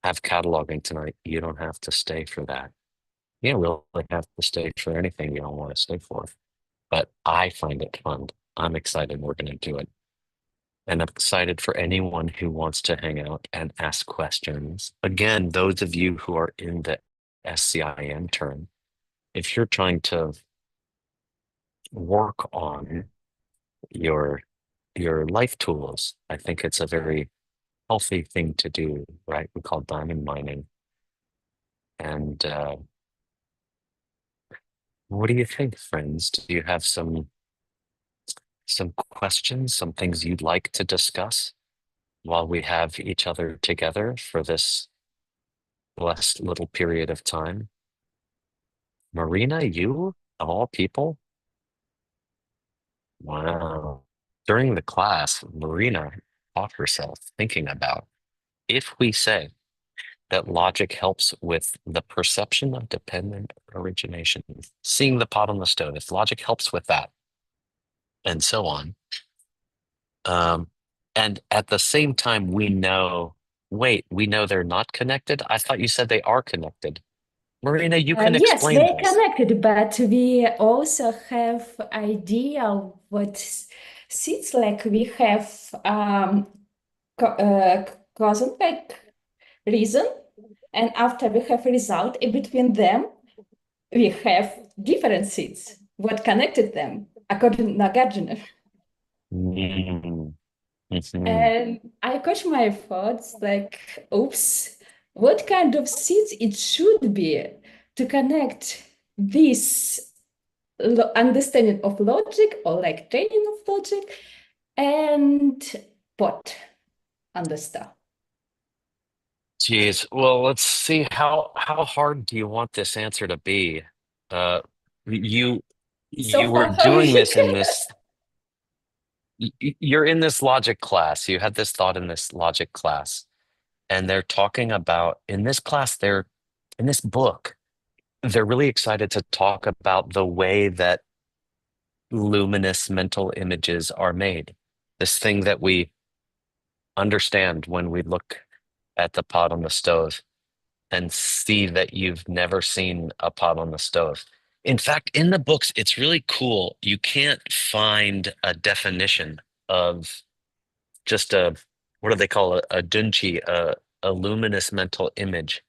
have cataloging tonight. You don't have to stay for that. You don't really have to stay for anything you don't want to stay for. But I find it fun. I'm excited we're going to do it. And I'm excited for anyone who wants to hang out and ask questions. Again, those of you who are in the SCIM term, if you're trying to work on your life tools, I think it's a very healthy thing to do, right? We call diamond mining. And what do you think, friends? Do you have some questions, some things you'd like to discuss while we have each other together for this blessed little period of time? Marina, you of all people? Wow. During the class, Marina caught herself thinking about if we say that logic helps with the perception of dependent origination, seeing the pot on the stove, if logic helps with that, and so on. Um, and at the same time, we know they're not connected. I thought you said they are connected. Marina, you can Yes, explain they're this. connected, but we also have idea what seeds like we have causal like reason, and after we have result in between them, we have different seeds. What connected them according to Nagarjuna? Mm, mhm. And I catch my thoughts like, oops, what kind of seeds it should be to connect this understanding of logic or like training of logic and pot understand. Geez. Well, let's see how hard do you want this answer to be? Uh, you So you were far, how doing you this in can. this you're in this logic class. You had this thought in this logic class, and they're talking about in this class, they're in this book, they're really excited to talk about the way that luminous mental images are made. This thing that we understand when we look at the pot on the stove and see that you've never seen a pot on the stove. In fact, in the books, it's really cool. You can't find a definition of just what do they call a dunchi, a luminous mental image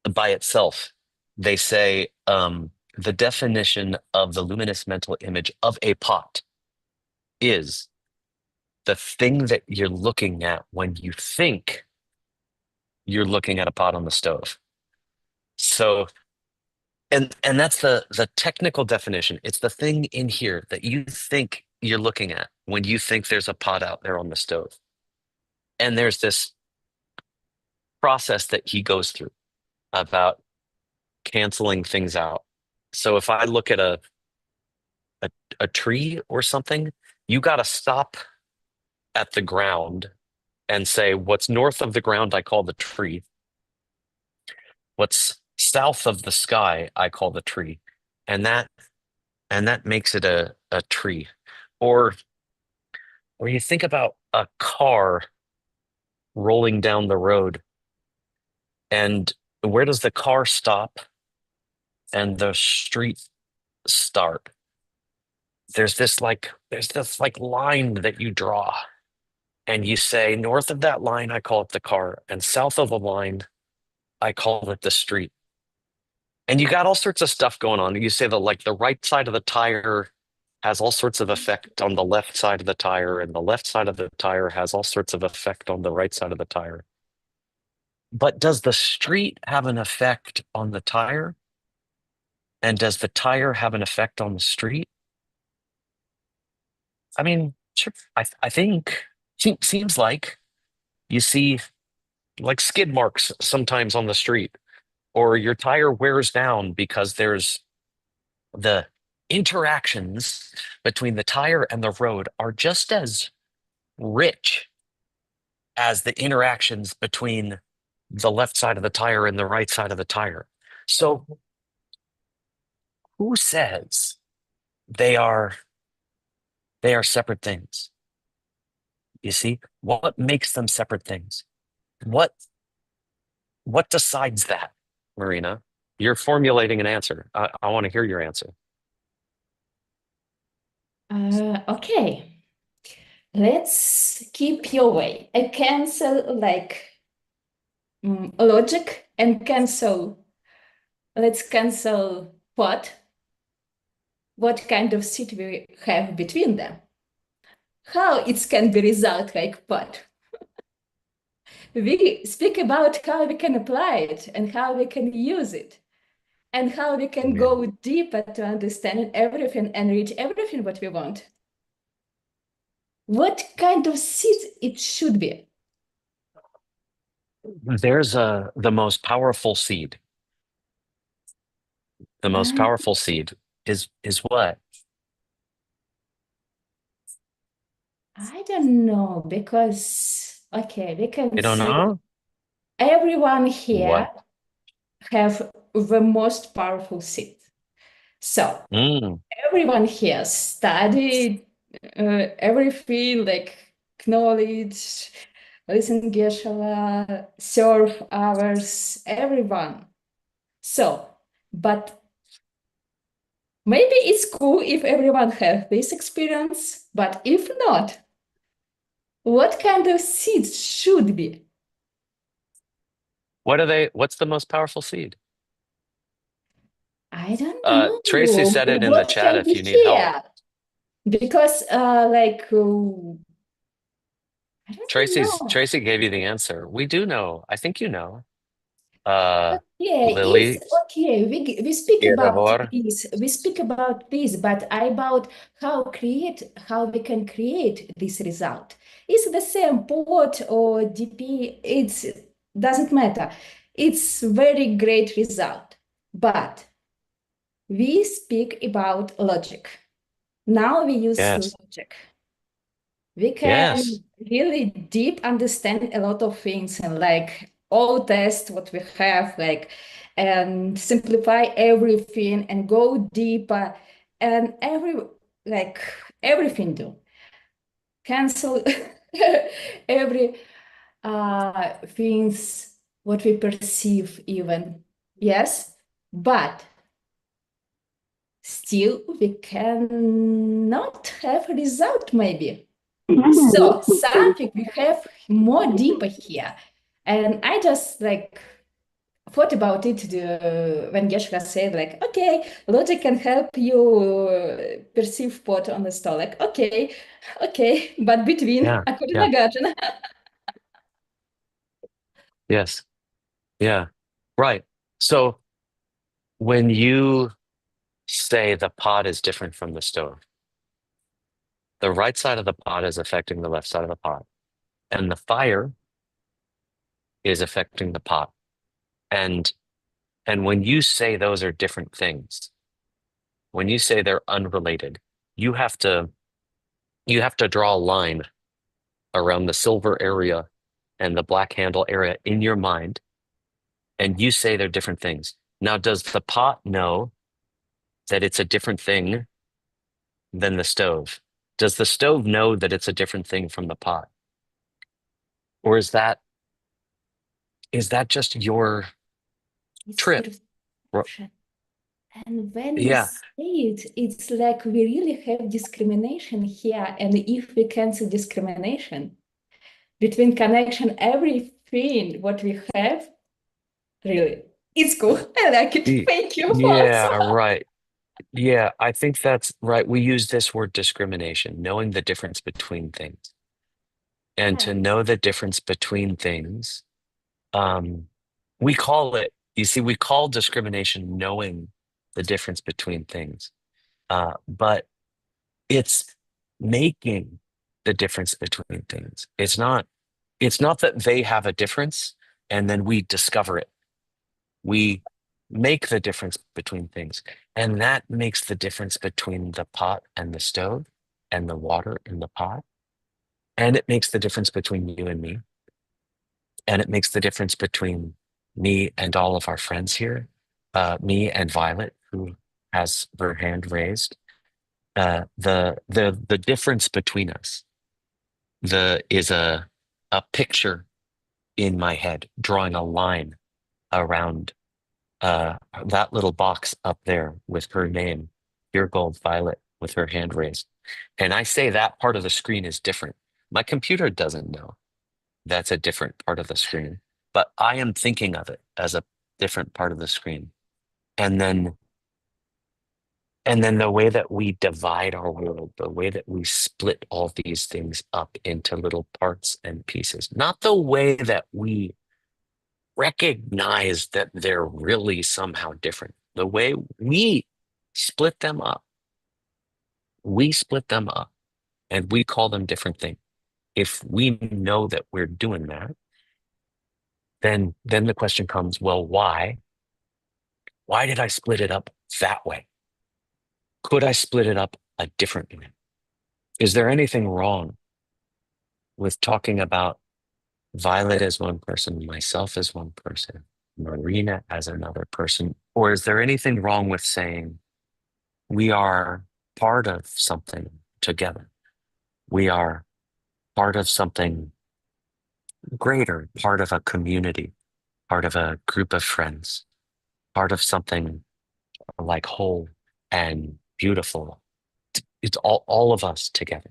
by itself. They say the definition of the luminous mental image of a pot is the thing that you're looking at when you think you're looking at a pot on the stove. So, and that's the technical definition. It's the thing in here that you think you're looking at when you think there's a pot out there on the stove. And there's this process that he goes through about canceling things out. So if I look at a, a tree or something, you got to stop at the ground and say, what's north of the ground, I call the tree. What's south of the sky, I call the tree. And that makes it a tree. Or or you think about a car rolling down the road, and where does the car stop and the street start? There's this like line that you draw, and you say north of that line I call it the car, and south of the line I call it the street. And you got all sorts of stuff going on. You say that like the right side of the tire has all sorts of effect on the left side of the tire, and the left side of the tire has all sorts of effect on the right side of the tire. But does the street have an effect on the tire? And does the tire have an effect on the street? I mean, sure, I think seems like you see like skid marks sometimes on the street, or your tire wears down because there's the interactions between the tire and the road are just as rich as the interactions between the left side of the tire and the right side of the tire. So who says they are they are separate things? You see, what makes them separate things? What what decides that, Marina? You're formulating an answer. I want to hear your answer. Okay, let's keep your way. I cancel like logic and cancel. Let's cancel what? What kind of seed we have between them? How it can be result like what? We speak about how we can apply it and how we can use it and how we can Yeah. go deeper to understand everything and reach everything what we want. What kind of seed it should be? There's the most powerful seed. The most I, powerful seed is what? I don't know because okay, we can You don't say know? everyone here What? have the most powerful seed. So Mm, everyone here studied everything like knowledge, listen Geshe, serve others, everyone. So, but maybe it's cool if everyone have this experience, but if not, what kind of seeds should be? what are they? What's the most powerful seed? I don't Tracy know. said it in the What chat can if be you need help. here? Because I don't know. Tracy gave you the answer. We do know. I think you know. Uh, Yeah, it's Lily, okay. We speak about Iravor. this. We speak about this, but about how we can create this result. It's the same port or DP. It's doesn't matter. It's very great result. But we speak about logic. Now we use Yes. logic. We Yes. can really deep understand a lot of things and like all test what we have like and simplify everything and go deeper and like everything do cancel every things what we perceive even, yes, but still we cannot have a result maybe. So something we have more deeper here. And I just like thought about it when Geshe said like, okay, logic can help you perceive pot on the store. Like, okay, but between Yeah. I couldn't Yeah. imagine. Yes. Yeah. Right. So when you say the pot is different from the stove, the right side of the pot is affecting the left side of the pot, and the fire is affecting the pot. And and when you say those are different things, when you say they're unrelated, you have to you have to draw a line around the silver area and the black handle area in your mind, and you say they're different things. Now, does the pot know that it's a different thing than the stove? Does the stove know that it's a different thing from the pot? Or is that just your It's trip? perception. And when we Yeah, say it, it's like we really have discrimination here. And if we cancel discrimination between connection, everything what we have, really, it's cool. I like it. y- Thank you, Fox. yeah, right. Yeah, I think that's right. We use this word discrimination, knowing the difference between things. And to Yes. know the difference between things, um, we call it, you see, we call discrimination knowing the difference between things. But it's making the difference between things. It's not that they have a difference and then we discover it. We make the difference between things. And that makes the difference between the pot and the stove and the water in the pot. And it makes the difference between you and me. And it makes the difference between me and all of our friends here, me and Violet, who has her hand raised. The difference between us is a picture in my head, drawing a line. around uh, that little box up there with her name, Pure Gold Violet, with her hand raised. And I say that part of the screen is different. My computer doesn't know that's a different part of the screen, but I am thinking of it as a different part of the screen. And then and then the way that we divide our world, the way that we split all these things up into little parts and pieces, not the way that we recognize that they're really somehow different. The way split them up, we split them up and we call them different things. If we know that we're doing that, then the question comes, well, why? Why did I split it up that way? Could I split it up a different way? Is there anything wrong with talking about Violet as one person, myself as one person, Marina as another person? Or is there anything wrong with saying we are part of something together? We are part of something greater, part of a community, part of a group of friends, part of something like whole and beautiful. It's all of us together.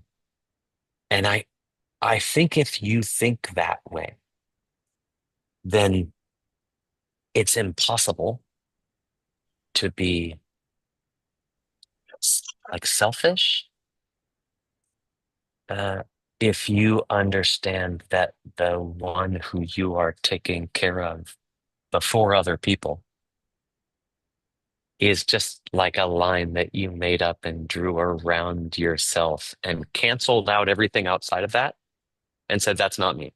And I think if you think that way, then it's impossible to be like selfish, uh, if you understand that the one who you are taking care of before other people is just like a line that you made up and drew around yourself and canceled out everything outside of that and said, that's not me.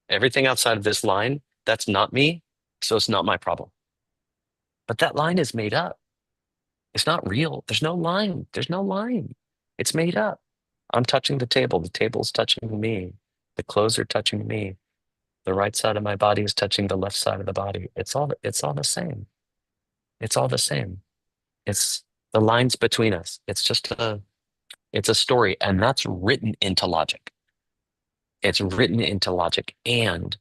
Everything outside of this line, that's not me. So it's not my problem. But that line is made up. It's not real. There's no line. There's no line. It's made up. I'm touching the table. The table's touching me. The clothes are touching me. The right side of my body is touching the left side of the body. It's all the same. It's all the same. It's the lines between us. It's a story, and that's written into logic. It's written into logic, and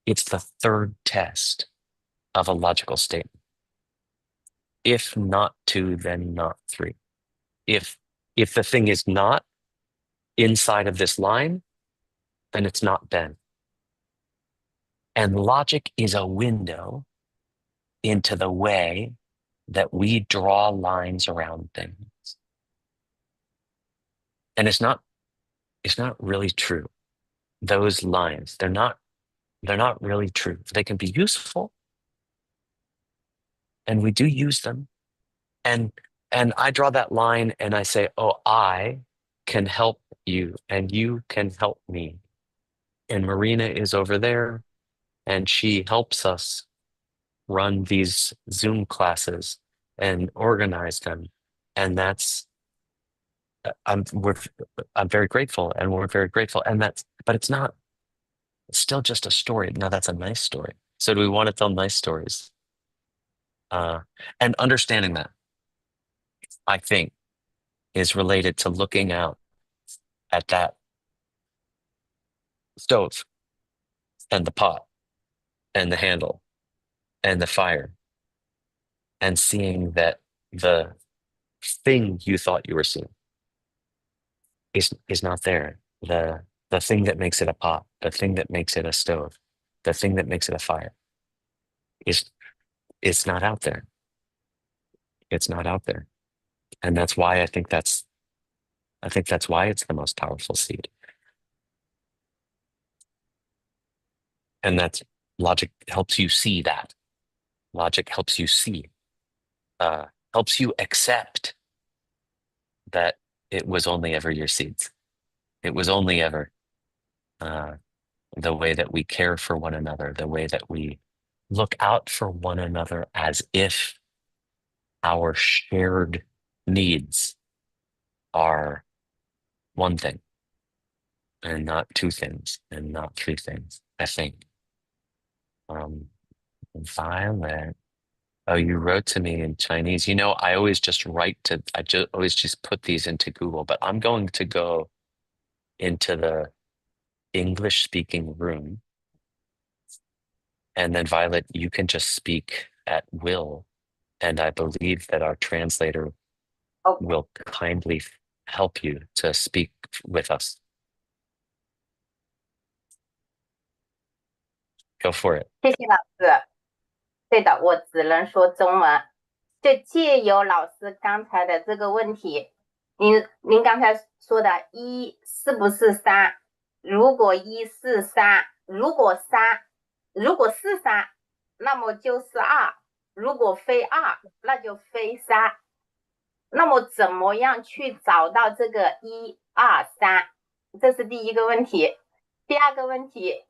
it's the third test of a logical statement. If not two, then not three. If if the thing is not inside of this line, then it's not Ben. And logic is a window into the way that we draw lines around things. And it's not really true. Those lines, they're not really true. They can be useful, and we do use them. And and I draw that line and I say, "Oh, I can help you and you can help me." And Marina is over there and she helps us run these Zoom classes and organize them. And that's I'm we're I'm very grateful and we're very grateful. And but it's still just a story. Now that's a nice story. So do we want to tell nice stories? Uh, and understanding that, I think, is related to looking out at that stove and the pot and the handle and the fire and seeing that the thing you thought you were seeing is not there. The thing that makes it a pot, the thing that makes it a stove, the thing that makes it a fire is it's not out there. It's not out there. And that's why it's the most powerful seed. And that's logic helps you see that. Logic helps you see, uh, helps you accept that it was only ever your seeds. It was only ever uh, the way that we care for one another, the way that we look out for one another as if our shared needs are one thing and not two things and not three things, I think. Um, Violet. Oh, you wrote to me in Chinese. I always just always just put these into Google, but I'm going to go into the English speaking room And then Violet, you can just speak at will. And I believe that our translator OK，will kindly help you to speak with us. Go for it. 谢谢老师。对的，我只能说中文。就借由老师刚才的这个问题，您刚才说的一是不是三？如果一是三，如果是三，那么就是二；如果非二，那就非三。那么怎么样去找到这个一二三？这是第一个问题。第二个问题，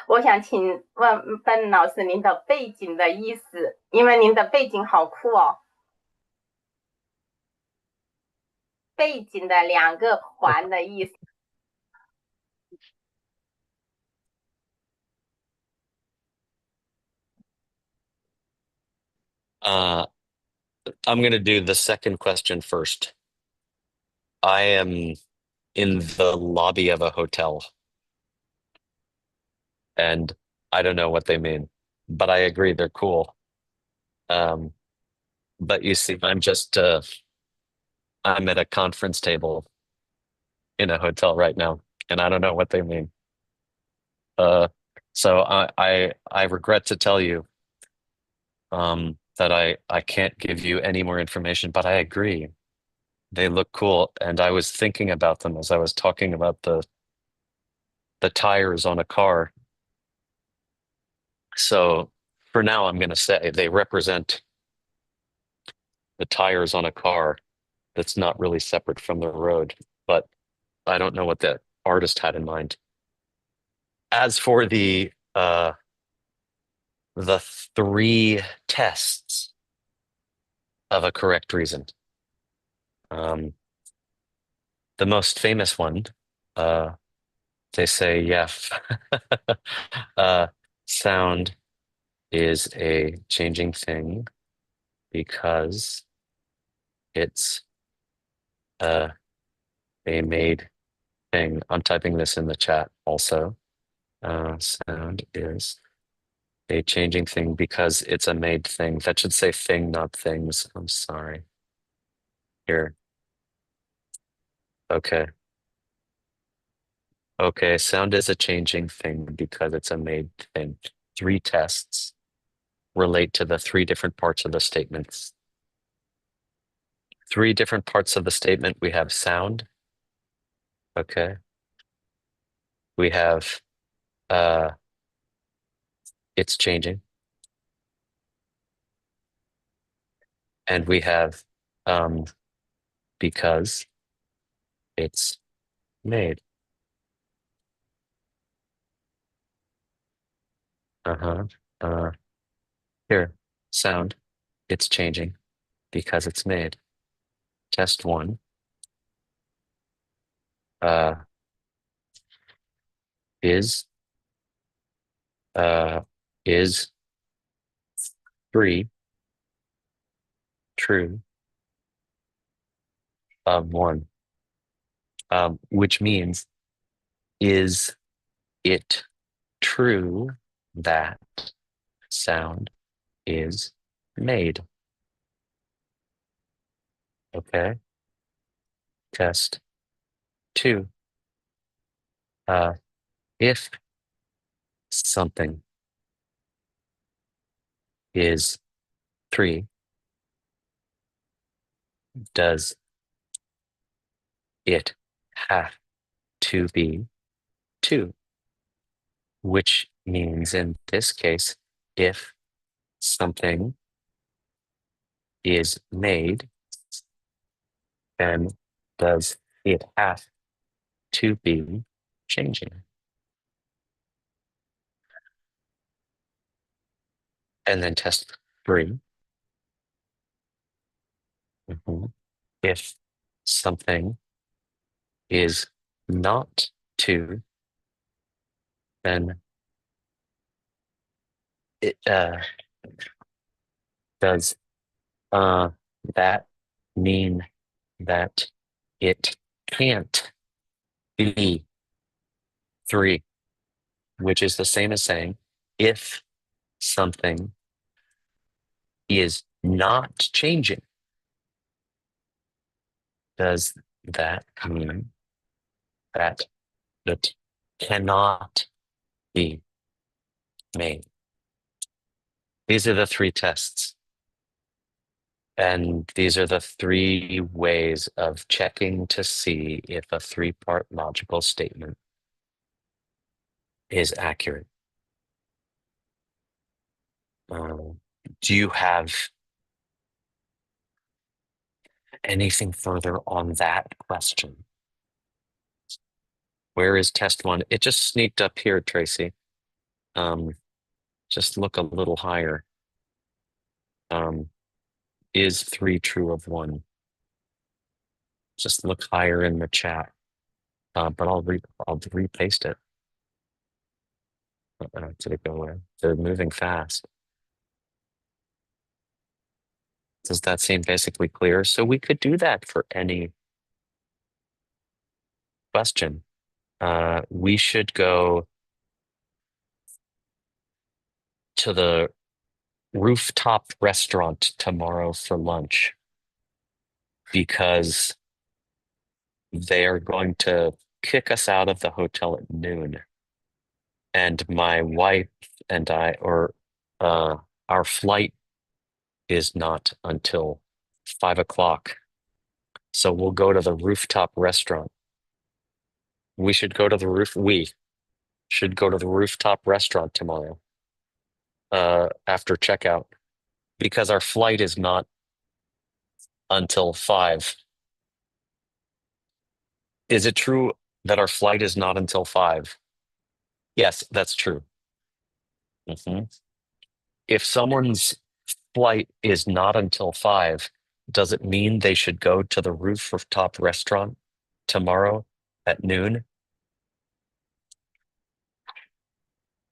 我想请问笨老师您的背景的意思，因为您的背景好酷哦。背景的两个环的意思。I'm going to do the second question first. I am in the lobby of a hotel, and I don't know what they mean, but I agree they're cool. But you see, I'm at a conference table in a hotel right now, and I don't know what they mean. Uh, so I regret to tell you, that I can't give you any more information, but I agree. They look cool, and I was thinking about them as I was talking about the tires on a car. So for now, I'm going to say they represent the tires on a car that's not really separate from the road, but I don't know what the artist had in mind. As for the three tests of a correct reason, the most famous one, they say, yeah, sound is a changing thing because it's a made thing. I'm typing this in the chat also. Sound is a changing thing because it's a made thing. That should say thing, not things. I'm sorry. Here. Okay. Okay, sound is a changing thing because it's a made thing. Three tests relate to the three different parts of the statements. Three different parts of the statement. We have sound. Okay. We have it's changing. And we have because it's made. Uh-huh. Here, sound, it's changing because it's made. Test one. Uh, is uh, is three true of one, which means is it true that sound is made? Okay. Test two. If something is three, does it have to be two? Which means in this case, if something is made, then does it have to be changing? And then test three. If something is not two, then it does that mean that it can't be three, which is the same as saying if something is not changing, does that mean that it cannot be made? These are the three tests. And these are the three ways of checking to see if a three-part logical statement is accurate. Do you have anything further on that question? Where is test one? It just sneaked up here, Tracy. Just look a little higher. Is three true of one? Just look higher in the chat. But I'll repaste it. Did it go away? They're moving fast. Does that seem basically clear? So we could do that for any question. We should go to the rooftop restaurant tomorrow for lunch because they are going to kick us out of the hotel at noon. And my wife and I, or our flight is not until 5 o'clock. So we'll go to the rooftop restaurant. We should go to the rooftop restaurant tomorrow after checkout because our flight is not until 5. Is it true that our flight is not until 5? Yes, that's true. Mhm. If someone's flight is not until 5, does it mean they should go to the rooftop restaurant tomorrow at noon?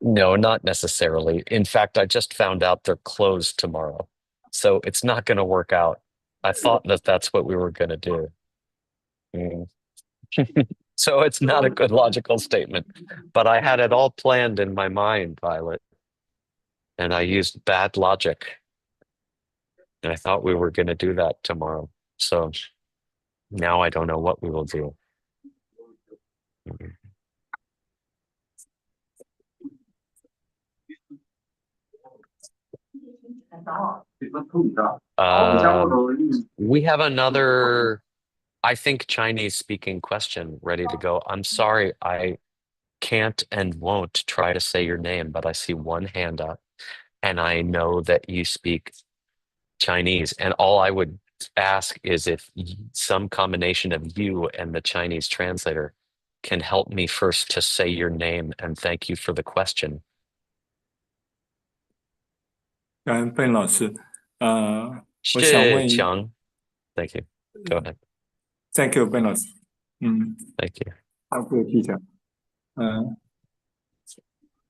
No, not necessarily. In fact, I just found out they're closed tomorrow. So it's not going to work out. I thought that that's what we were going to do. Mm. So it's not a good logical statement, but I had it all planned in my mind, Violet, and I used bad logic. And I thought we were going to do that tomorrow. So now I don't know what we will do. We have another, I think, Chinese speaking question ready to go. I'm sorry, I can't and won't try to say your name, but I see one hand up and I know that you speak Chinese. And all I would ask is if some combination of you and the Chinese translator can help me first to say your name and thank you for the question. 感恩笨老师，我想问一 Chiang. Thank you. Go ahead.，Thank you，笨老师，Thank you. 好，good teacher，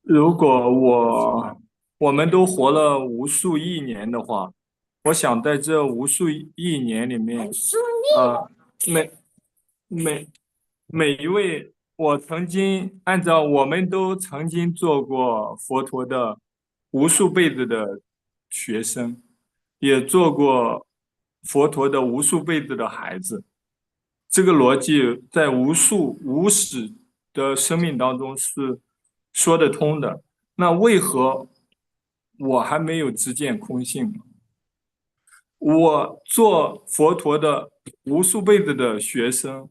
如果我们都活了无数亿年的话，我想在这无数亿年里面，每每每一位，我曾经按照我们都曾经做过佛陀的无数辈子的学生，也做过佛陀的无数辈子的孩子。这个逻辑在无始的生命当中是说得通的。那为何我还没有直见空性呢？我做佛陀的无数辈子的学生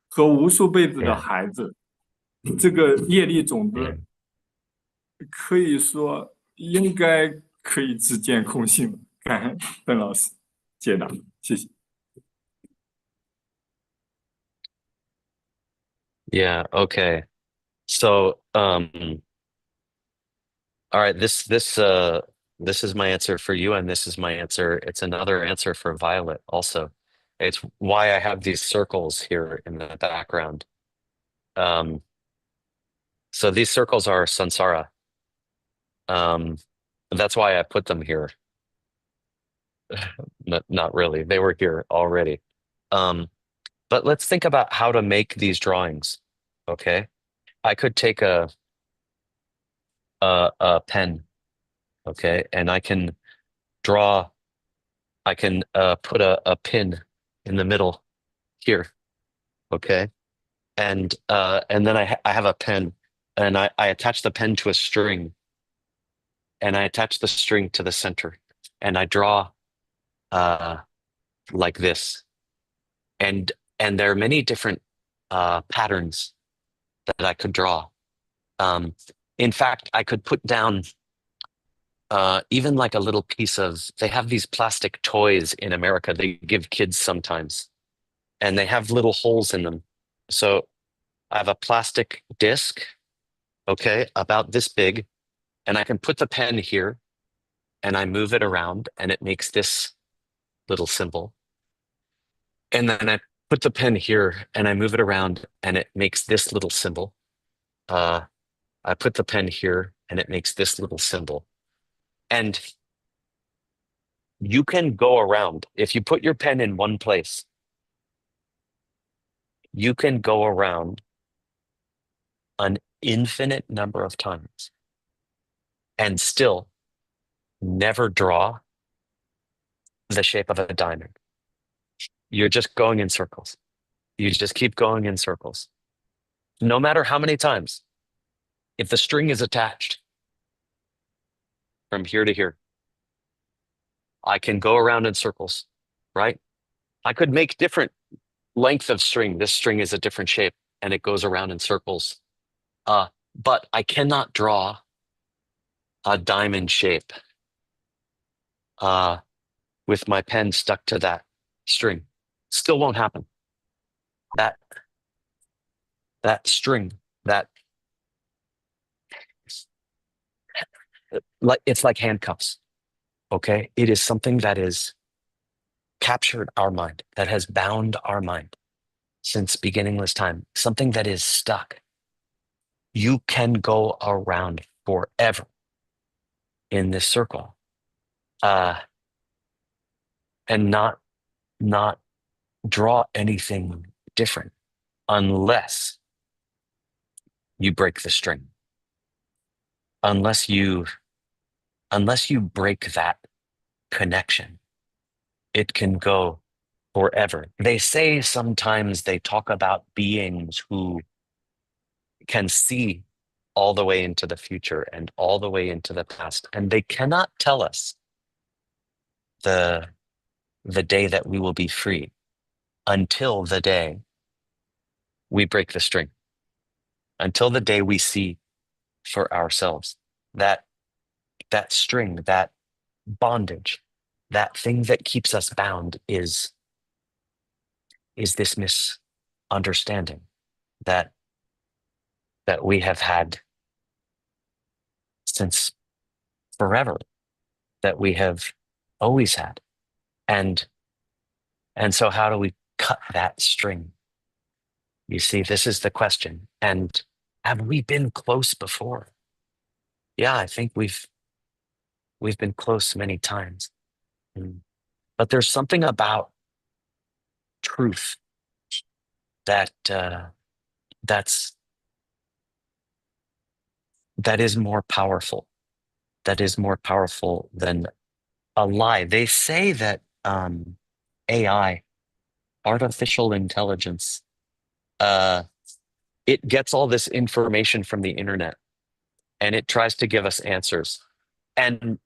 和无数辈子的孩子，这个业力种子可以说应该可以直见空性了。感恩邓老师解答，谢谢。Yeah, okay. So, all right, this is my answer for you, and this is my answer. It's another answer for Violet also. It's why I have these circles here in the background. So these circles are samsara. That's why I put them here. Not really. They were here already. But let's think about how to make these drawings. Okay. I could take a a pen, okay, and I can draw. I can put a pin in the middle here, okay, and then I have a pen, and I attach the pen to a string, and I attach the string to the center, and I draw uh, like this, and there are many different patterns that I could draw. Um, in fact, I could put down even like a little piece of. They have these plastic toys in America they give kids sometimes, and they have little holes in them. So I have a plastic disc, okay, about this big, and I can put the pen here, and I move it around, and it makes this little symbol. And then I put the pen here, and I move it around, and it makes this little symbol. I put the pen here, and it makes this little symbol. And you can go around. If you put your pen in one place, you can go around an infinite number of times and still never draw the shape of a diamond. You're just going in circles. You just keep going in circles. No matter how many times, if the string is attached from here to here, I can go around in circles, right? I could make different length of string. This string is a different shape and it goes around in circles. But I cannot draw a diamond shape with my pen stuck to that string. Still won't happen. That string, that it's like handcuffs. Okay, it is something that is captured our mind, that has bound our mind since beginningless time. Something that is stuck. You can go around forever in this circle, and not draw anything different unless you break the string. Unless you break that connection, it can go forever. They say sometimes they talk about beings who can see all the way into the future and all the way into the past, and they cannot tell us the day that we will be free until the day we break the string, until the day we see for ourselves that string, that bondage, that thing that keeps us bound is this misunderstanding that we have had since forever, that we have always had. And so how do we cut that string? You see, this is the question. And have we been close before? Yeah, I think we've been close many times. But there's something about truth that that is more powerful. That is more powerful than a lie. They say that AI, artificial intelligence, it gets all this information from the internet and it tries to give us answers. And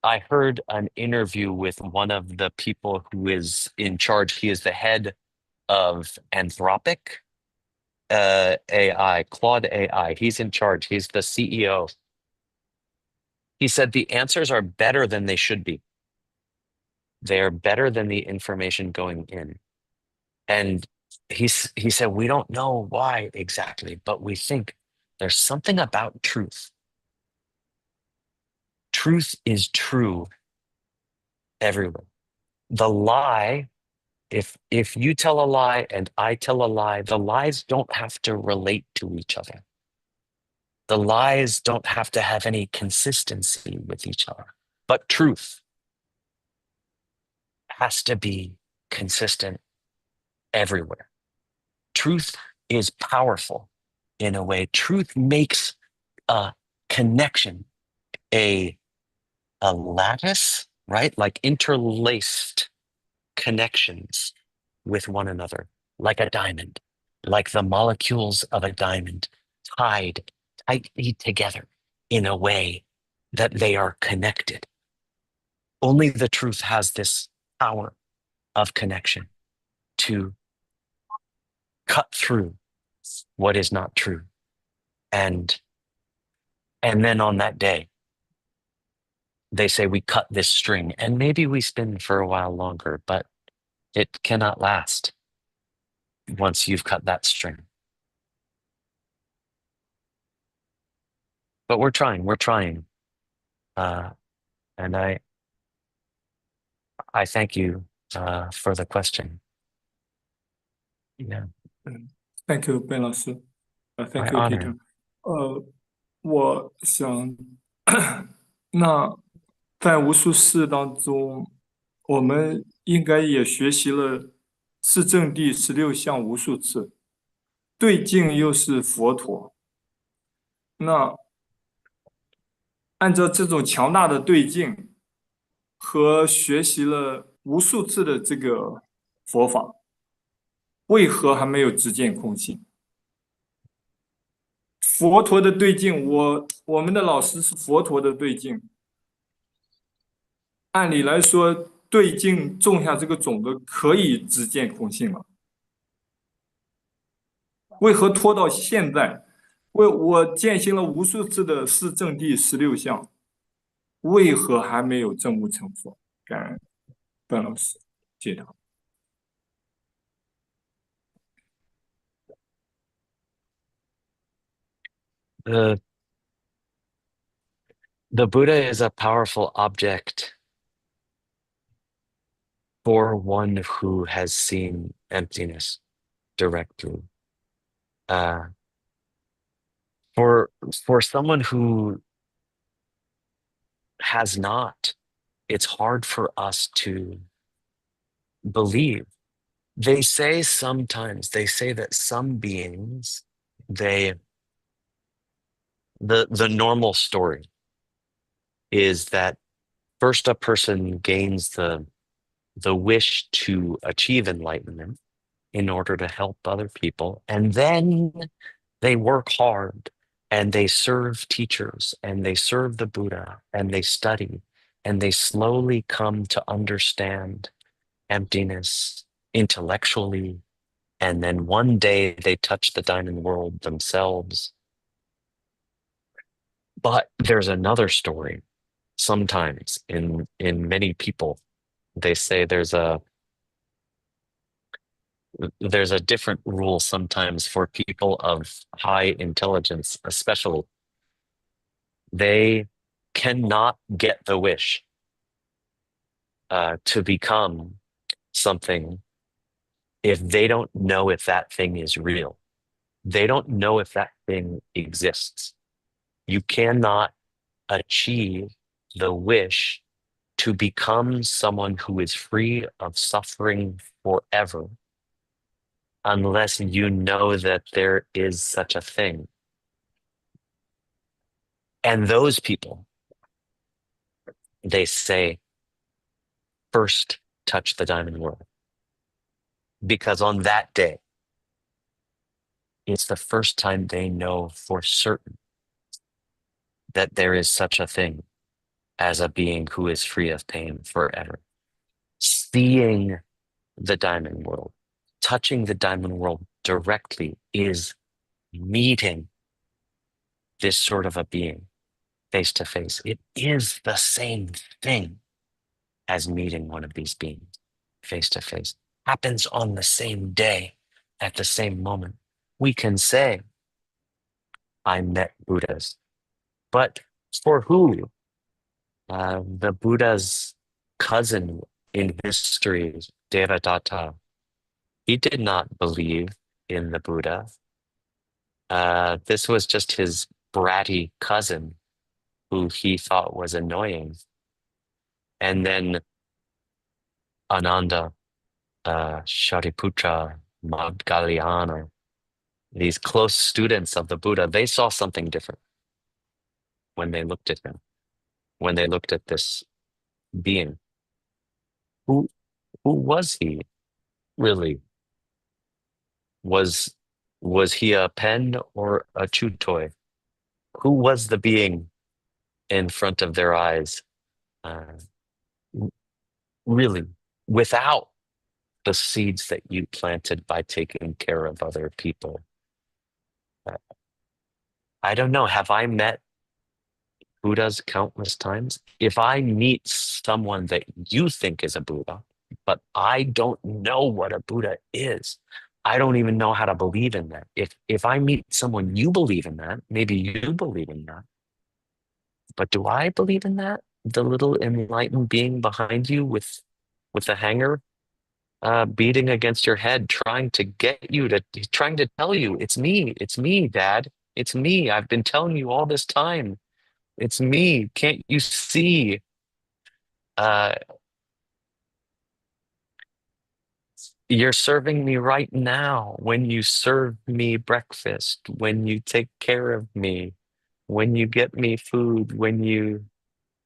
I heard an interview with one of the people who is in charge. He is the head of Anthropic AI, Claude AI. He's in charge. He's the CEO. He said the answers are better than they should be. They are better than the information going in. And he said, we don't know why exactly, but we think there's something about truth. Truth is true everywhere. The lie, if you tell a lie and I tell a lie, the lies don't have to relate to each other. The lies don't have to have any consistency with each other. But truth has to be consistent everywhere. Truth is powerful in a way. Truth makes connection, a lattice, right? Like interlaced connections with one another, like a diamond, like the molecules of a diamond tied tightly together in a way that they are connected. Only the truth has this power of connection to cut through what is not true. And then on that day, they say we cut this string, and maybe we spin for a while longer, but it cannot last once you've cut that string. But we're trying. And I thank you for the question. Yeah, Thank you, 贝老师。my Thank you, honor. teacher. 我想，那在无数事当中，我们应该也学习了四正谛16项无数次，对境又是佛陀。那按照这种强大的对境和学习了无数次的这个佛法，为何还没有直见空性？佛陀的对境，我们的老师是佛陀的对境。按理来说，对境种下这个种子，可以直见空性了。为何拖到现在？我践行了无数次的四正谛16项，为何还没有证悟成佛？感恩段老师解答。The Buddha is a powerful object for one who has seen emptiness directly. Uh, for someone who has not, it's hard for us to believe. They say that some beings, the normal story is that first a person gains the wish to achieve enlightenment in order to help other people, and then they work hard and they serve teachers and they serve the Buddha and they study and they slowly come to understand emptiness intellectually. And then one day they touch the diamond world themselves. But there's another story. Sometimes in many people, they say there's a different rule sometimes for people of high intelligence, especially. They cannot get the wish to become something if they don't know if that thing is real. They don't know if that thing exists. You cannot achieve the wish to become someone who is free of suffering forever unless you know that there is such a thing. And those people, they say, first touch the diamond world. Because on that day, it's the first time they know for certain that there is such a thing as a being who is free of pain forever. Seeing the diamond world, touching the diamond world directly is meeting this sort of a being face to face. It is the same thing as meeting one of these beings face to face. Happens on the same day, at the same moment. We can say, I met Buddhas. But for who? The Buddha's cousin in history, Devadatta, he did not believe in the Buddha. This was just his bratty cousin who he thought was annoying. And then Ananda, Shariputra, Madhyayana, these close students of the Buddha, they saw something different. when they looked at him, when they looked at this being. Who who was he really? Was was he a pen or a chew toy? Who was the being in front of their eyes? Uh, really, without the seeds that you planted by taking care of other people. Uh, I don't know. Have I met Buddhas countless times? If I meet someone that you think is a Buddha, but I don't know what a Buddha is, I don't even know how to believe in that. If I meet someone you believe in that, maybe you believe in that, but do I believe in that? The little enlightened being behind you with a hanger beating against your head, trying to tell you, it's me, Dad, it's me. I've been telling you all this time. It's me. Can't you see? Uh, you're serving me right now when you serve me breakfast, when you take care of me, when you get me food, when you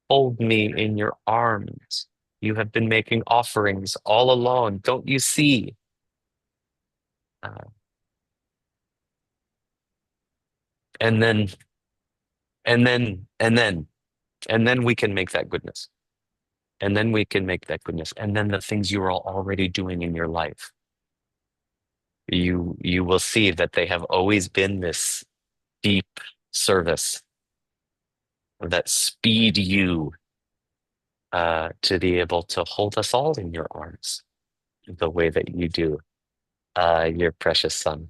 hold me in your arms. You have been making offerings all along. Don't you see? Uh, and then, and then, and then, and then we can make that goodness. And then we can make that goodness. And then the things you are already doing in your life, you will see that they have always been this deep service that speed you to be able to hold us all in your arms the way that you do, your precious son.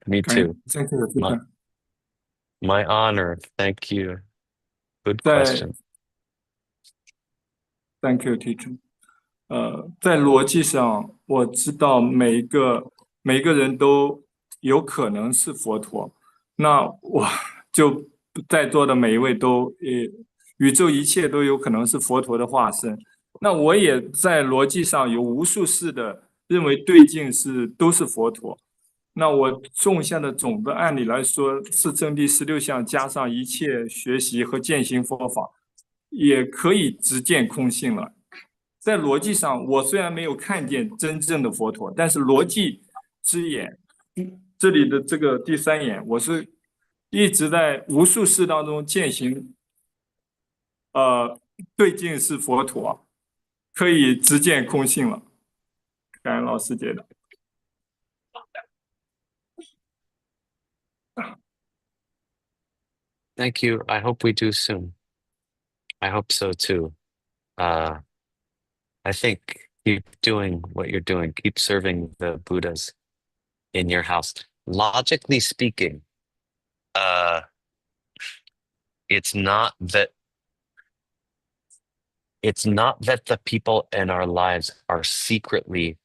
Me 感 too. 谢这个部 My 分，my honor. Thank you. Good 在 question. Thank you, teacher。在逻辑上，我知道每个人都有可能是佛陀。那我就在座的每一位都，宇宙一切都有可能是佛陀的化身。那我也在逻辑上有无数次的认为对境都是佛陀。那我种下的种子，按理来说是真谛16项加上一切学习和践行佛法，也可以直见空性了。在逻辑上，我虽然没有看见真正的佛陀，但是逻辑之眼，这里的这个第三眼，我是一直在无数世当中践行，对境是佛陀，可以直见空性了。感恩老师解答。Thank you. I hope we do soon. I hope so too. Uh, I think keep doing what you're doing. Keep serving the Buddhas in your house. Logically speaking, uh, it's not that it's not that the people in our lives are secretly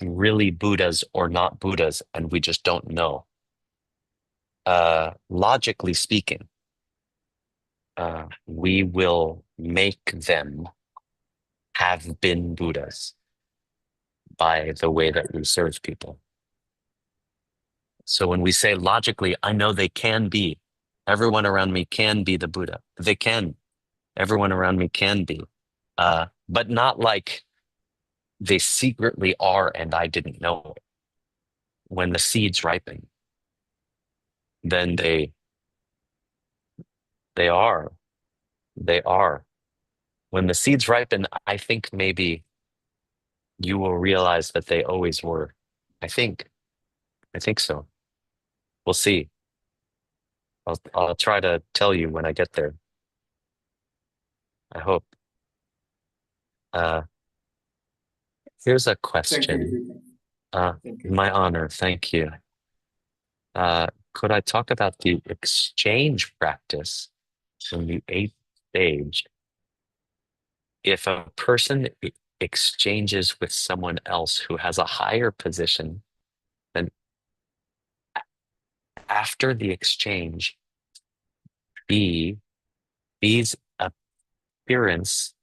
really Buddhas or not Buddhas, and we just don't know. Logically speaking, we will make them have been Buddhas by the way that we serve people. So when we say logically, I know they can be, everyone around me can be the Buddha. They can. Everyone around me can be. But not like they secretly are and I didn't know it. When the seeds ripen, then they are. They are. When the seeds ripen, I think maybe you will realize that they always were. I think. I think so. We'll see. I'll try to tell you when I get there. I hope. Uh, here's a Thank question. you. Thank you. My honor, thank you. Could I talk about the exchange practice in the eighth stage? If a person exchanges with someone else who has a higher position, then after the exchange, B's appearance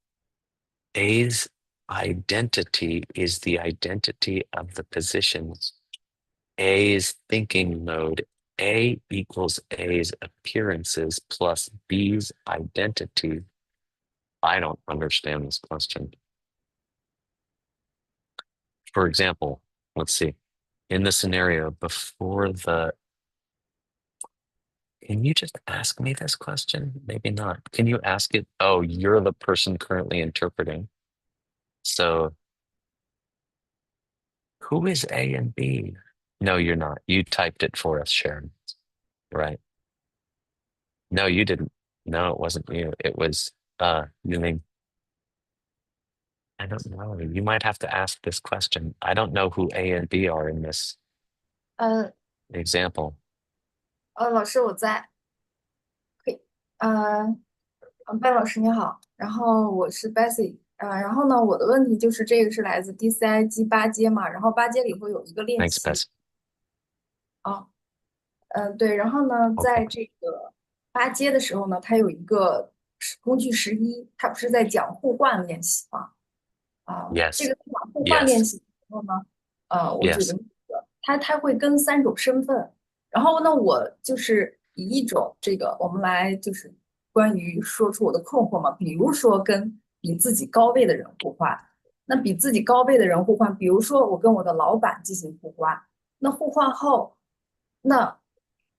A's identity is the identity of the positions. A's thinking mode. A equals A's appearances plus B's identity. I don't understand this question. For example, let's see. In the scenario before the, can you just ask me this question? Maybe not. Can you ask it? Oh, you're the person currently interpreting. So who is A and B? No, you're not. You typed it for us, Sharon. Right. No, you didn't. No, it wasn't you. It was you mean I don't know. You might have to ask this question. I don't know who A and B are in this 呃 example. 老师我在，可以，拜老师你好，然后我是 Bessie，然后呢，我的问题就是这个是来自 DCIG 8阶嘛，然后8阶里会有一个练 Thanks, 习 Bess. 啊，对，然后呢， Okay. 在这个8阶的时候呢，它有一个工具11，它不是在讲互换练习吗？这 Yes. 个讲互换 Yes. 练习的时候呢，我举 Yes. 的那个，它会跟3种身份，然后呢，我就是以一种这个，我们来就是关于说出我的困惑嘛，比如说跟比自己高位的人互换，那比自己高位的人互换，比如说我跟我的老板进行互换，那互换后，那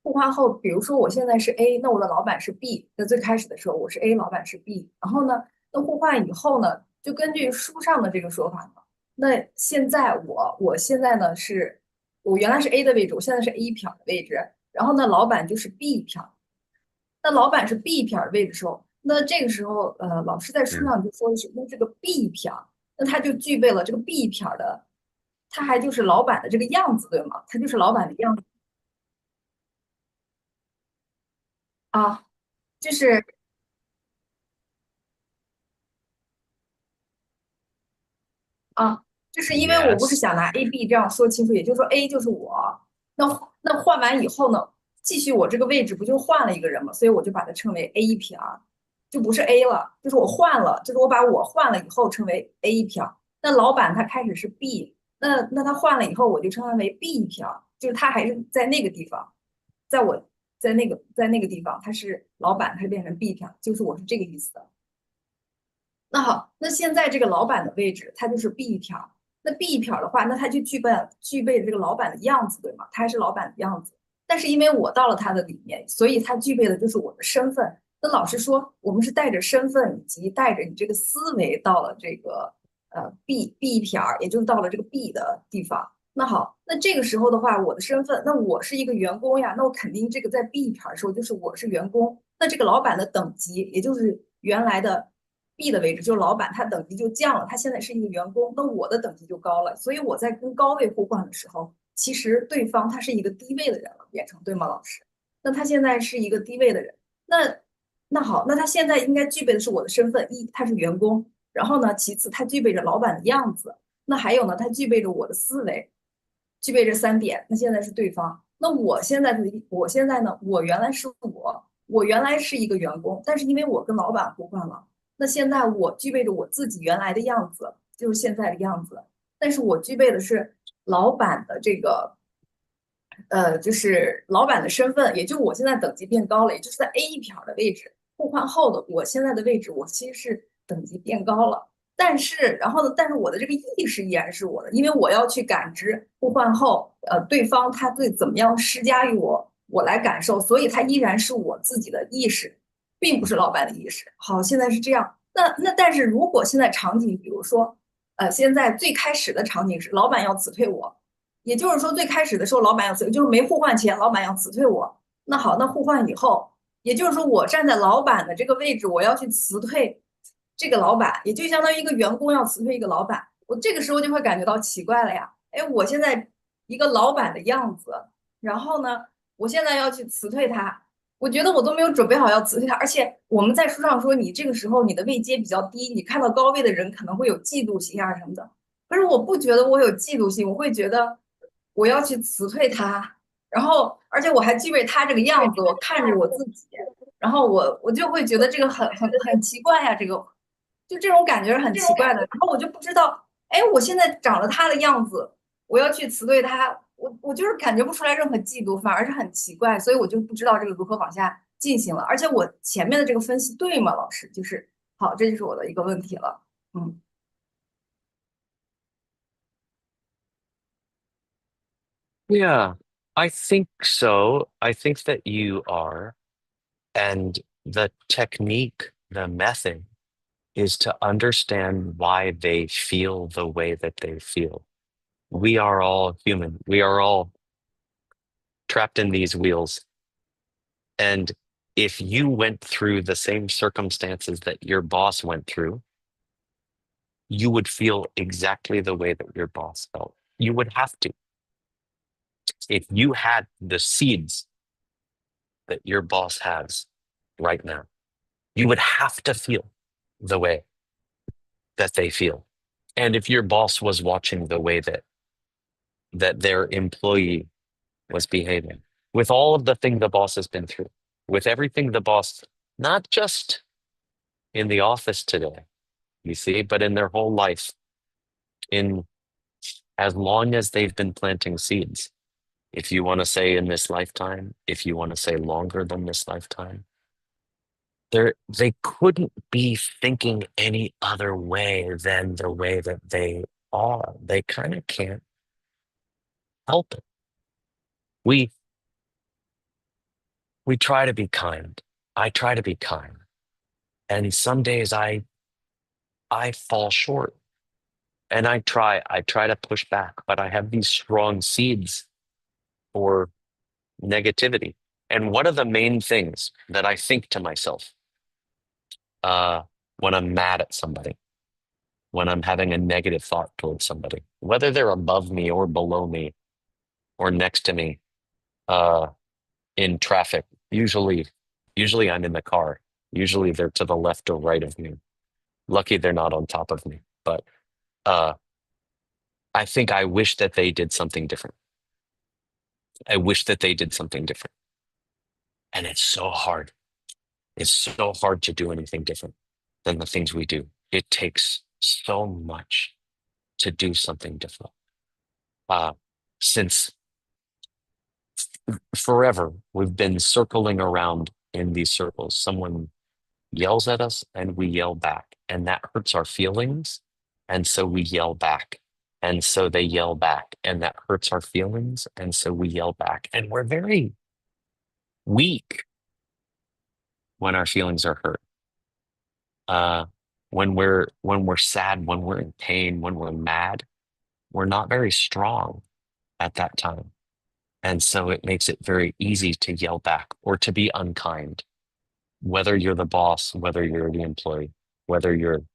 互换后，比如说我现在是 A，那我的老板是 B，那最开始的时候我是 A，老板是 B，然后呢，那互换以后呢，就根据书上的这个说法呢，那现在我现在呢是，我原来是 A 的位置，我现在是 A 撇的位置，然后呢，老板就是 B 撇，那老板是 B 撇的位置的时候，那这个时候老师在书上就说的是，那这个 B 撇，那他就具备了这个 B 撇的，他还就是老板的这个样子，对吗？他就是老板的样子啊，就是啊，就是因为我不是 Yes. 想拿 A、B 这样说清楚，也就是说 A 就是我，那换完以后呢，继续我这个位置不就换了一个人嘛，所以我就把它称为 A 撇，就不是 A 了，就是我换了，就是我把我换了以后称为 A 撇。那老板他开始是 B，那他换了以后我就称他为 B 撇，就是他还是在那个地方，在我在那个地方他是老板，他变成 B 撇，就是我是这个意思的。那好，那现在这个老板的位置，它就是 B 撇。那 B 撇的话，那它就具备这个老板的样子，对吗？它还是老板的样子。但是因为我到了他的里面，所以它具备的就是我的身份。那老师说，我们是带着身份以及带着你这个思维到了这个B 撇，也就是到了这个 B 的地方。那好，那这个时候的话，我的身份，那我是一个员工呀，那我肯定这个在 B 撇的时候就是我是员工。那这个老板的等级，也就是原来的 B 的位置，就是老板，他等级就降了，他现在是一个员工，那我的等级就高了，所以我在跟高位互换的时候，其实对方他是一个低位的人了，变成对吗，老师？那他现在是一个低位的人，那好，那他现在应该具备的是我的身份，一他是员工，然后呢，其次他具备着老板的样子，那还有呢，他具备着我的思维，具备这3点，那现在是对方。那我现在呢？我原来是我原来是一个员工，但是因为我跟老板互换了，那现在我具备着我自己原来的样子，就是现在的样子，但是我具备的是老板的这个，就是老板的身份，也就我现在等级变高了，也就是在 A 撇的位置互换后的我现在的位置，我其实是等级变高了。但是，然后呢？但是我的这个意识依然是我的，因为我要去感知互换后，对方他对怎么样施加于我，我来感受，所以它依然是我自己的意识，并不是老板的意识。好，现在是这样。但是如果现在场景，比如说，现在最开始的场景是老板要辞退我，也就是说最开始的时候老板要辞退，就是没互换前老板要辞退我。那好，那互换以后，也就是说我站在老板的这个位置，我要去辞退这个老板，也就相当于一个员工要辞退一个老板，我这个时候就会感觉到奇怪了呀。哎，我现在一个老板的样子，然后呢，我现在要去辞退他，我觉得我都没有准备好要辞退他，而且我们在书上说，你这个时候你的位阶比较低，你看到高位的人可能会有嫉妒心啊什么的。可是我不觉得我有嫉妒心，我会觉得我要去辞退他，然后而且我还具备他这个样子，我看着我自己，然后我就会觉得这个很奇怪呀，这个就这种感觉是很奇怪的。然后我就不知道，哎，我现在长了他的样子，我要去辞对他，我就是感觉不出来任何嫉妒，反而是很奇怪，所以我就不知道这个如何往下进行了。而且我前面的这个分析对吗，老师？就是好，这就是我的一个问题了。嗯。Yeah, I think so. I think that you are. And the technique, the method is to understand why they feel the way that they feel. We are all human. We are all trapped in these wheels. And if you went through the same circumstances that your boss went through, you would feel exactly the way that your boss felt. You would have to. If you had the seeds that your boss has right now, you would have to feel the way that they feel. And if your boss was watching the way that their employee was behaving, with all of the thing the boss has been through, with everything the boss, not just in the office today, you see, but in their whole life, in as long as they've been planting seeds, if you want to say in this lifetime, if you want to say longer than this lifetime, they couldn't be thinking any other way than the way that they are. They kind of can't help it. We we try to be kind. I try to be kind. And some days I fall short. And I try to push back, but I have these strong seeds for negativity. And one of the main things that I think to myself uh, when I'm mad at somebody, when I'm having a negative thought towards somebody, whether they're above me or below me or next to me uh, in traffic, usually I'm in the car. Usually they're to the left or right of me. Lucky they're not on top of me. But uh, I think I wish that they did something different. I wish that they did something different. And it's so hard. It's so hard to do anything different than the things we do. It takes so much to do something different. Since forever, we've been circling around in these circles. Someone yells at us and we yell back, and that hurts our feelings. And so we yell back. And so they yell back, and that hurts our feelings. And so we yell back. And we're very weak when our feelings are hurt. Uh, when we're sad, when we're in pain, when we're mad, we're not very strong at that time. And so it makes it very easy to yell back or to be unkind, whether you're the boss, whether you're the employee, whether you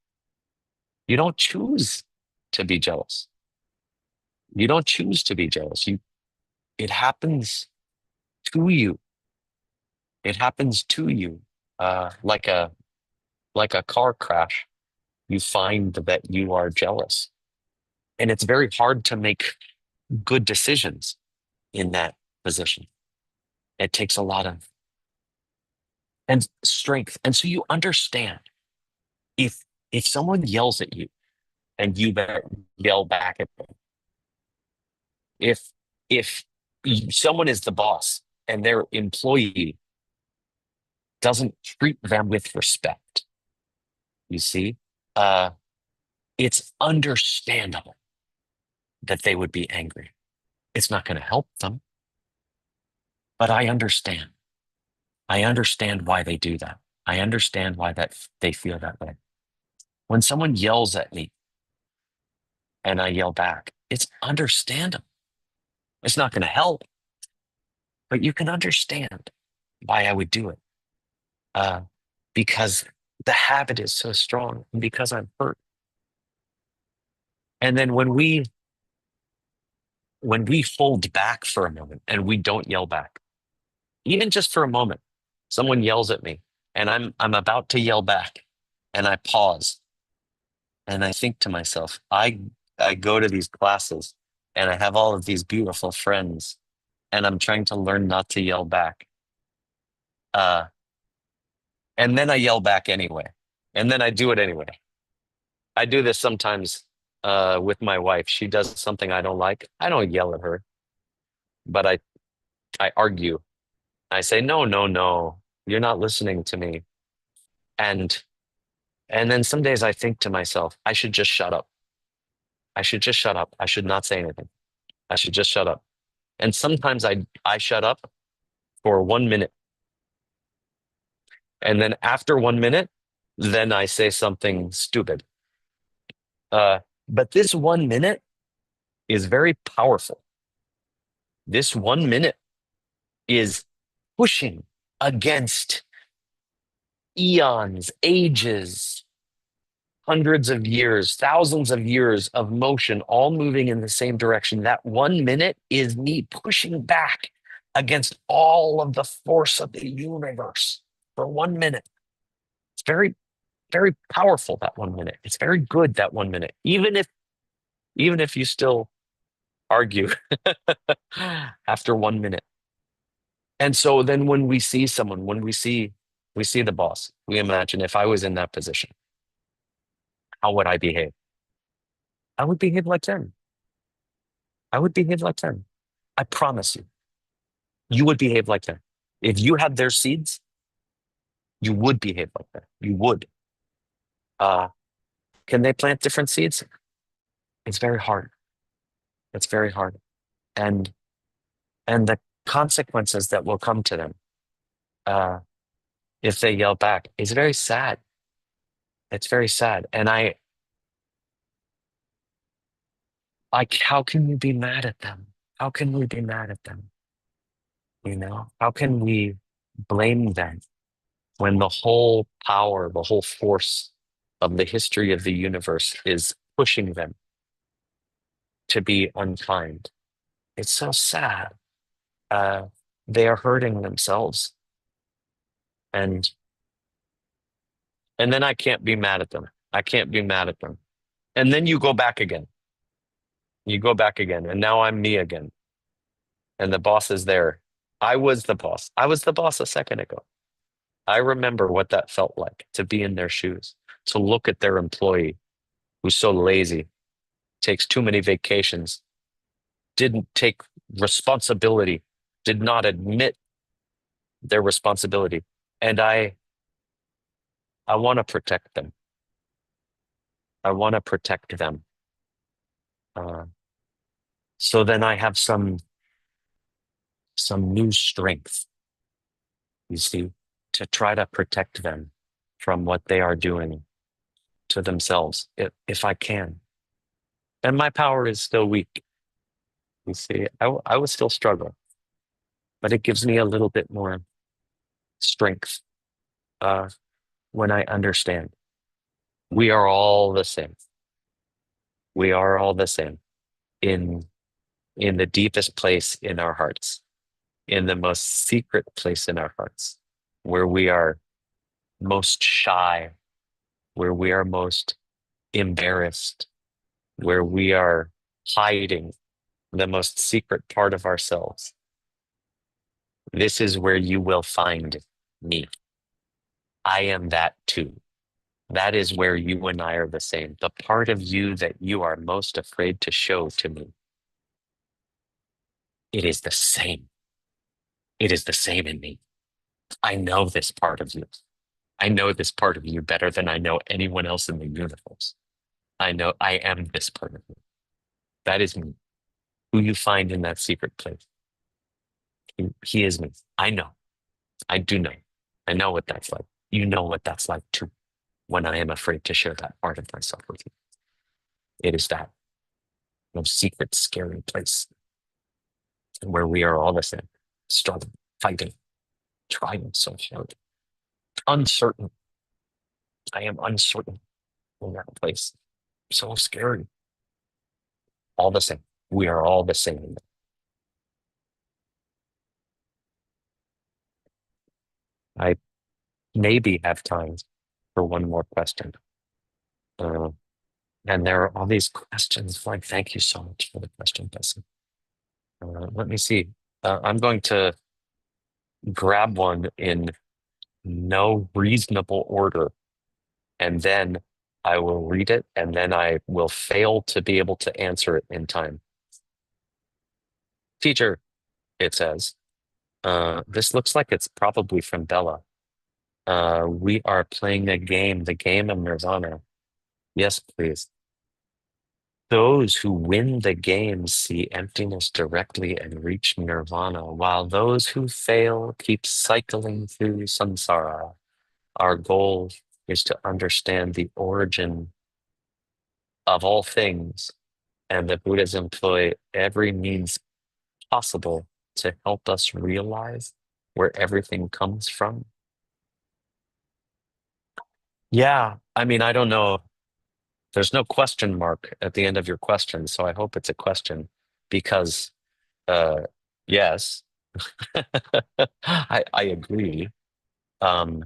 don't choose to be jealous. You don't choose to be jealous. It happens to you. It happens to you. Like a car crash. You find that you are jealous. And it's very hard to make good decisions in that position. It takes a lot of and strength. And so you understand if someone yells at you and you better yell back at them. If someone is the boss and their employee doesn't treat them with respect, you see, uh, it's understandable that they would be angry. It's not going to help them, but I understand. I understand why they do that. I understand why they feel that way. When someone yells at me and I yell back, it's understandable. It's not going to help, but you can understand why I would do it. Because the habit is so strong and because I'm hurt. And then when we hold back for a moment and we don't yell back, even just for a moment, someone yells at me and I'm about to yell back and I pause and I think to myself, I go to these classes and I have all of these beautiful friends and I'm trying to learn not to yell back. Uh, and then I yell back anyway. And then I do it anyway. I do this sometimes with my wife. She does something I don't like. I don't yell at her, but I argue. I say, no, no, no, you're not listening to me. And and then some days I think to myself, I should just shut up. I should just shut up. I should not say anything. I should just shut up. And sometimes I shut up for 1 minute. And then after 1 minute, then I say something stupid. But this 1 minute is very powerful. This 1 minute is pushing against eons, ages, hundreds of years, thousands of years of motion, all moving in the same direction. That 1 minute is me pushing back against all of the force of the universe for 1 minute. It's very, very powerful, that 1 minute. It's very good, that 1 minute, even if you still argue after 1 minute. And so then when we see someone, when we see the boss, we imagine, if I was in that position, how would I behave? I would behave like them. I would behave like them. I promise you, you would behave like them. If you had their seeds, you would behave like that. You would. Can they plant different seeds? It's very hard. It's very hard. And the consequences that will come to them if they yell back is very sad. It's very sad. And how can we be mad at them? How can we be mad at them? You know, how can we blame them when the whole power, the whole force of the history of the universe is pushing them to be unkind? It's so sad. They are hurting themselves. And then I can't be mad at them. I can't be mad at them. And then you go back again. You go back again. And now I'm me again. And the boss is there. I was the boss. I was the boss a second ago. I remember what that felt like, to be in their shoes, to look at their employee who's so lazy, takes too many vacations, didn't take responsibility, did not admit their responsibility. And I want to protect them. I want to protect them. So then I have some new strength, you see, to try to protect them from what they are doing to themselves, if I can. And my power is still weak. You see, I would still struggle, but it gives me a little bit more strength when I understand we are all the same. We are all the same in the deepest place in our hearts, in the most secret place in our hearts, where we are most shy, where we are most embarrassed, where we are hiding the most secret part of ourselves. This is where you will find me. I am that too. That is where you and I are the same. The part of you that you are most afraid to show to me. It is the same. It is the same in me. I know this part of you. I know this part of you better than I know anyone else in the universe. I know I am this part of you. That is me. Who you find in that secret place. He is me. I know. I do know. I know what that's like. You know what that's like too, when I am afraid to share that part of myself with you. It is that most secret, scary place where we are all the same, struggling, fighting, trying so hard, uncertain. I am uncertain in that place. So scary. All the same. We are all the same. I maybe have time for one more question. And there are all these questions. Like, thank you so much for the question, Bessie. Let me see. I'm going to grab one in no reasonable order, and then I will read it and then I will fail to be able to answer it in time. Teacher, it says, this looks like it's probably from Bella. We are playing a game, the game of Nirvana. Yes, please. Those who win the game see emptiness directly and reach nirvana, while those who fail keep cycling through samsara. Our goal is to understand the origin of all things, and the Buddhas employ every means possible to help us realize where everything comes from. Yeah, I mean, I don't know. There's no question mark at the end of your question, so I hope it's a question because, uh, yes, I agree. Um,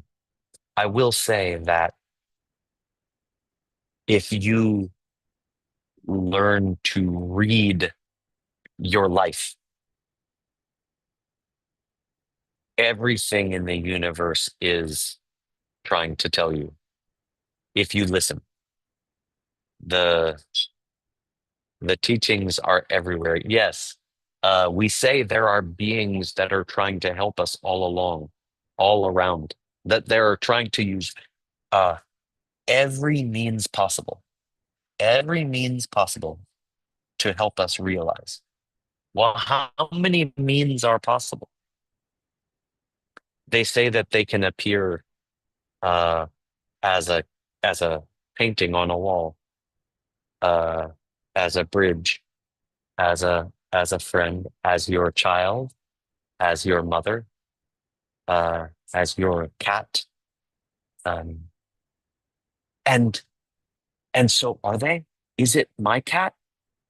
I will say that if you learn to read your life, everything in the universe is trying to tell you if you listen. The the teachings are everywhere. Yes, we say there are beings that are trying to help us all along, all around, that they're trying to use uh, every means possible to help us realize. Well, how many means are possible? They say that they can appear uh, as a painting on a wall, uh, as a bridge, as a friend, as your child, as your mother, as your cat, um, and and so are they? Is it my cat?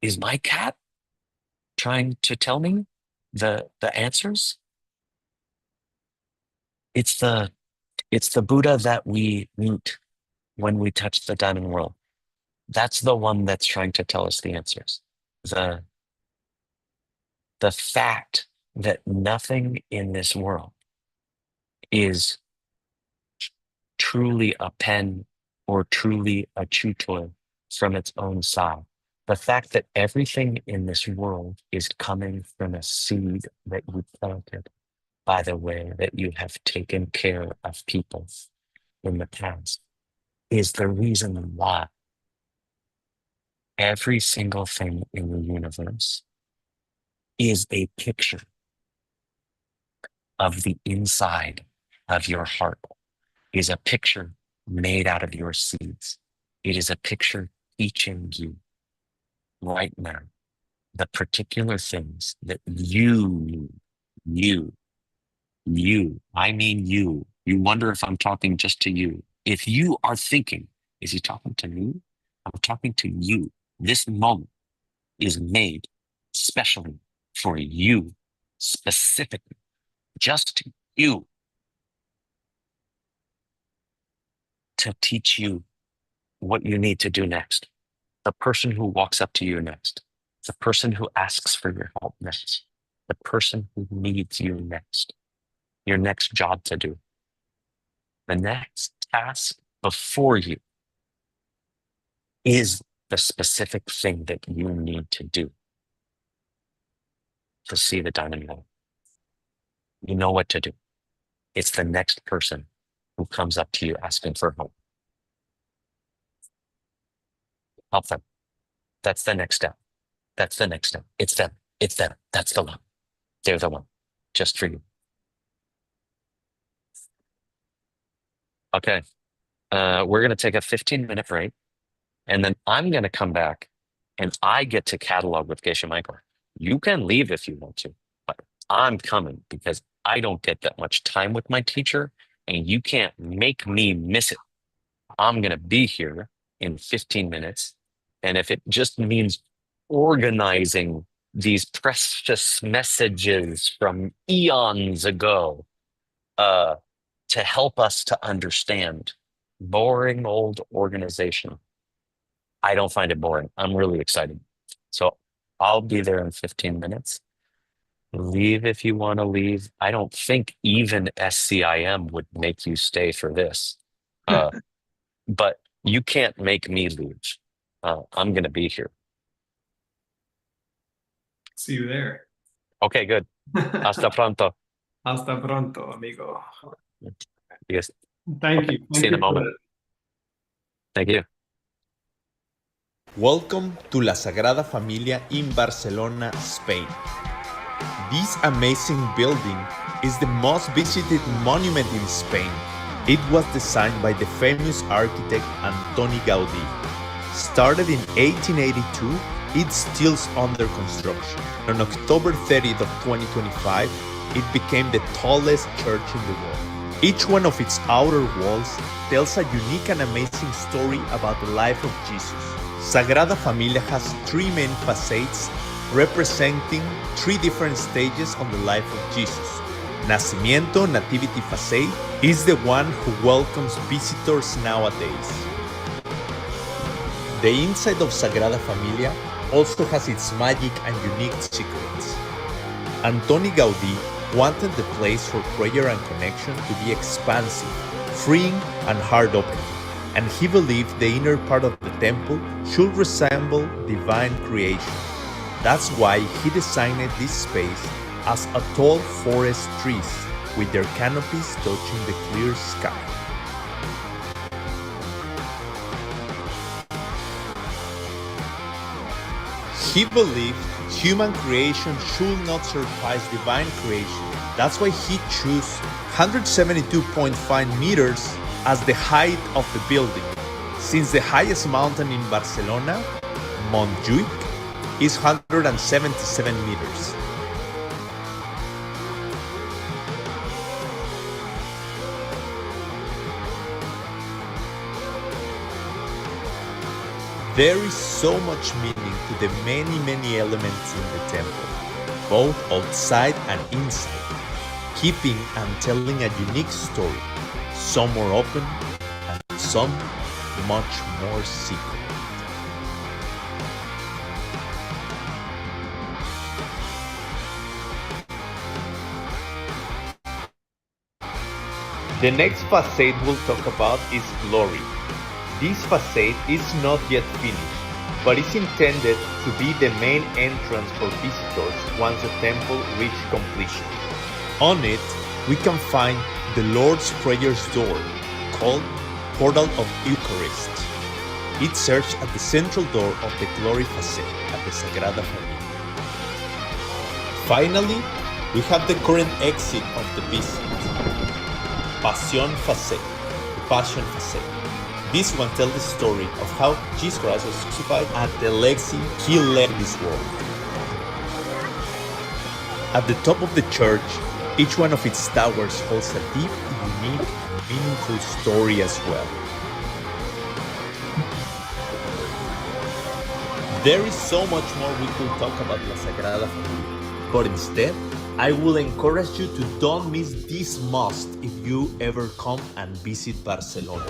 Is my cat trying to tell me the answers? It's the Buddha that we meet when we touch the diamond world. That's the one that's trying to tell us the answers. The the fact that nothing in this world is truly a pen or truly a chew toy from its own side. The fact that everything in this world is coming from a seed that you planted by the way that you have taken care of people in the past is the reason why every single thing in the universe is a picture of the inside of your heart, is a picture made out of your seeds. It is a picture teaching you right now the particular things that you, I mean you wonder if I'm talking just to you. If you are thinking, is he talking to me? I'm talking to you. This moment is made specially for you, specifically, just you, to teach you what you need to do next. The person who walks up to you next, the person who asks for your help next, the person who needs you next, your next job to do, the next task before you is the specific thing that you need to do to see the diamond world. You know what to do. It's the next person who comes up to you asking for help. Help them. That's the next step. That's the next step. It's them. It's them. That's the one. They're the one. Just for you. Okay. We're going to take a 15-minute break, and then I'm going to come back and I get to catalog with Geshe Michael. You can leave if you want to, but I'm coming because I don't get that much time with my teacher, and you can't make me miss it. I'm going to be here in 15 minutes. And if it just means organizing these precious messages from eons ago uh, to help us to understand boring old organization, I don't find it boring. I'm really excited. So I'll be there in 15 minutes. Leave if you want to leave. I don't think even SCIM would make you stay for this. Uh, but You can't make me leave. I'm going to be here. See you there. Okay, good. Hasta pronto. Hasta pronto, amigo. Yes. Thank you. See you in a for moment. that. Thank you. Welcome to La Sagrada Familia in Barcelona, Spain. This amazing building is the most visited monument in Spain. It was designed by the famous architect Antoni Gaudí. Started in 1882, it's still under construction. On October 30th of 2025, it became the tallest church in the world. Each one of its outer walls tells a unique and amazing story about the life of Jesus. Sagrada Familia has three main facades representing three different stages on the life of Jesus. Nacimiento, Nativity facade, is the one who welcomes visitors nowadays. The inside of Sagrada Familia also has its magic and unique secrets. Antoni Gaudí wanted the place for prayer and connection to be expansive, freeing, and heart-opening, and he believed the inner part of the temple should resemble divine creation. That's why he designed this space as a tall forest trees with their canopies touching the clear sky. He believed human creation should not surpass divine creation. That's why he chose 172.5 meters as the height of the building, since the highest mountain in Barcelona, Montjuïc, is 177 meters. There is so much meaning to the many elements in the temple, both outside and inside, keeping and telling a unique story, some more open and some much more secret. The next facade we'll talk about is Glory. This facade is not yet finished, but is intended to be the main entrance for visitors once the temple reaches completion. On it, we can find the Lord's Prayers door, called Portal of Eucharist. It serves at the central door of the Glory facade at the Sagrada Familia. Finally, we have the current exit of the visit, Passion facade, the Passion facade. This one tells the story of how Jesus Christ was crucified and the legacy he left this world. At the top of the church, each one of its towers holds a deep, unique, meaningful story as well. There is so much more we could talk about La Sagrada Familia, but instead, I will encourage you to don't miss this must if you ever come and visit Barcelona.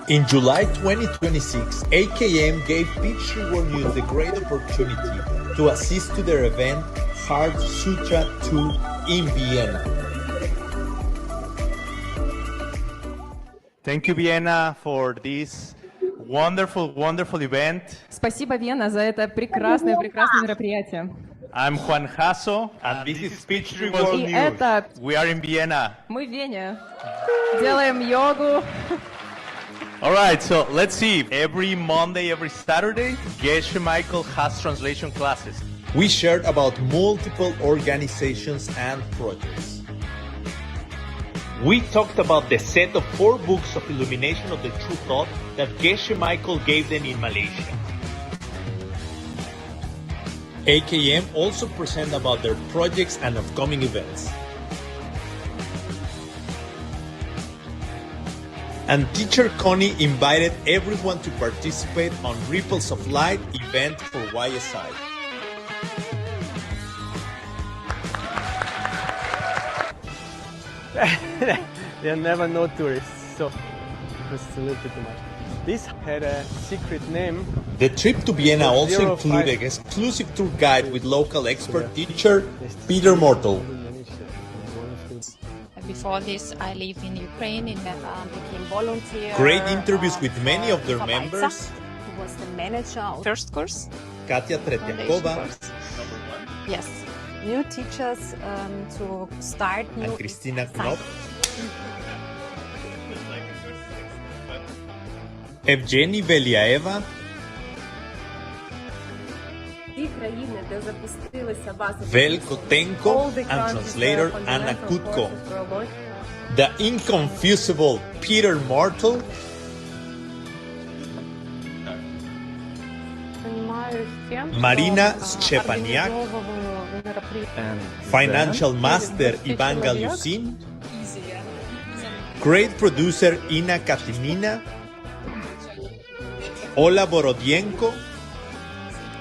In July 2026, AKM gave Peachtree News the great opportunity to assist to their event Heart Sutra 2 in Vienna. Thank you, Vienna, for this wonderful event. Спасибо, Вена, за это прекрасное мероприятие. I'm Juan Jasso, and this is Peachtree World И News. это We are in Vienna. мы в Вене. Делаем йогу. All right, so let's see. Every Monday, every Saturday, Geshe Michael has translation classes. We shared about multiple organizations and projects. We talked about the set of 4 books of illumination of the true thought that Geshe Michael gave them in Malaysia. AKM also present about their projects and upcoming events. And teacher Connie invited everyone to participate on Ripples of Light event for YSI. There are never no tourists, so it was a little bit too much. This had a secret name. The trip to Vienna also 05. included an exclusive tour guide with local expert teacher Peter Mortel. before this, I lived in Ukraine and became volunteer. Great interviews with many of their members. Who was the manager of first course. Katia Tretiakova. Yes. New teachers to start new. And Kristina Knop. Evgeny Veliaeva. Vel Kotenko and translator Anna Kutko. The inconfusible Peter Martel. Marina Szczepaniak. Financial master Ivan Galyusin. Great producer Ina Katinina. Ola Borodienko.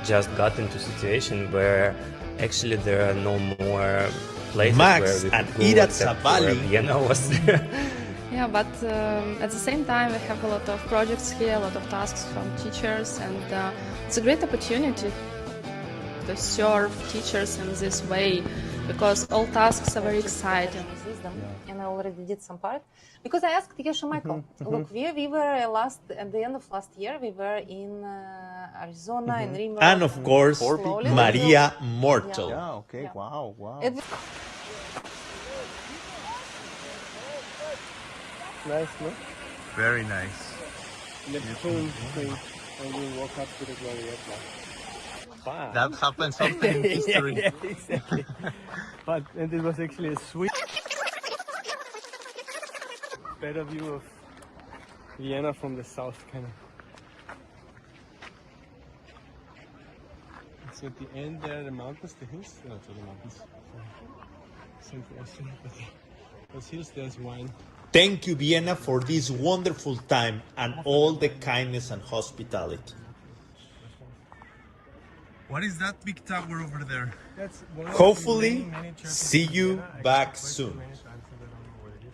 Just got into a situation where actually there are no more places Max where we and could go Ira except for Zavali. Vienna was there. Yeah, but at the same time we have a lot of projects here, a lot of tasks from teachers, and it's a great opportunity to serve teachers in this way because all tasks are very exciting. And I already did some part because I asked Geshe Michael, look, we were at the end of last year, we were in Arizona in Rimmer. And of course, slowly. Maria Mortel. Yeah, okay, yeah. wow. Nice, no? Very nice. Neptune thing, and we walk up to the Glorietta. Wow. That happens often in history. Yeah, exactly. And it was actually a sweet, better view of Vienna from the south, kind of. So at the end there, the mountains, the hills, not the mountains. Central Austria, but those hills, there's wine. Thank you, Vienna, for this wonderful time and all the kindness and hospitality. What is that big tower over there? That's one of the Hopefully, many churches see in you Vienna. I back went soon. many times, I don't know where it is.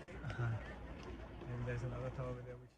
And there's another tower over there which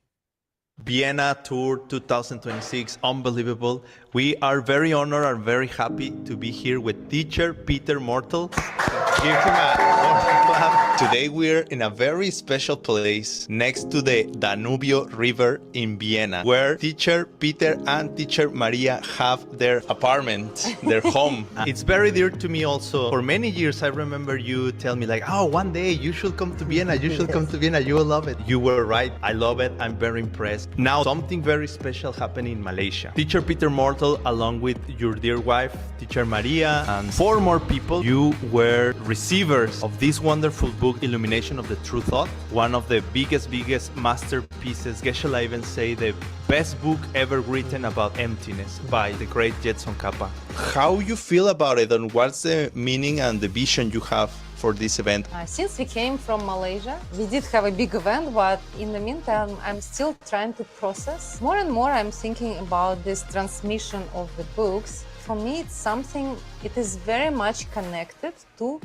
Vienna Tour 2026, unbelievable. We are very honored and very happy to be here with teacher Peter Mortel. Give him a clap. Today we're in a very special place next to the Danubio River in Vienna, where teacher Peter and teacher Maria have their apartment, their home. It's very dear to me also. For many years I remember you tell me like, oh, one day you should come to Vienna, you should come to Vienna, you will love it. You were right, I love it, I'm very impressed. Now something very special happened in Malaysia. Teacher Peter Mortel, along with your dear wife, teacher Maria, and 4 more people, you were receivers of this wonderful book, Illumination of the True Thought, one of the biggest masterpieces. Geshe will even say the best book ever written about emptiness by the great Jetson Kappa. How you feel about it, and what's the meaning and the vision you have for this event? Since we came from Malaysia, we did have a big event, but in the meantime, I'm still trying to process. More and more, I'm thinking about this transmission of the books. For me, it's something, it is very much connected to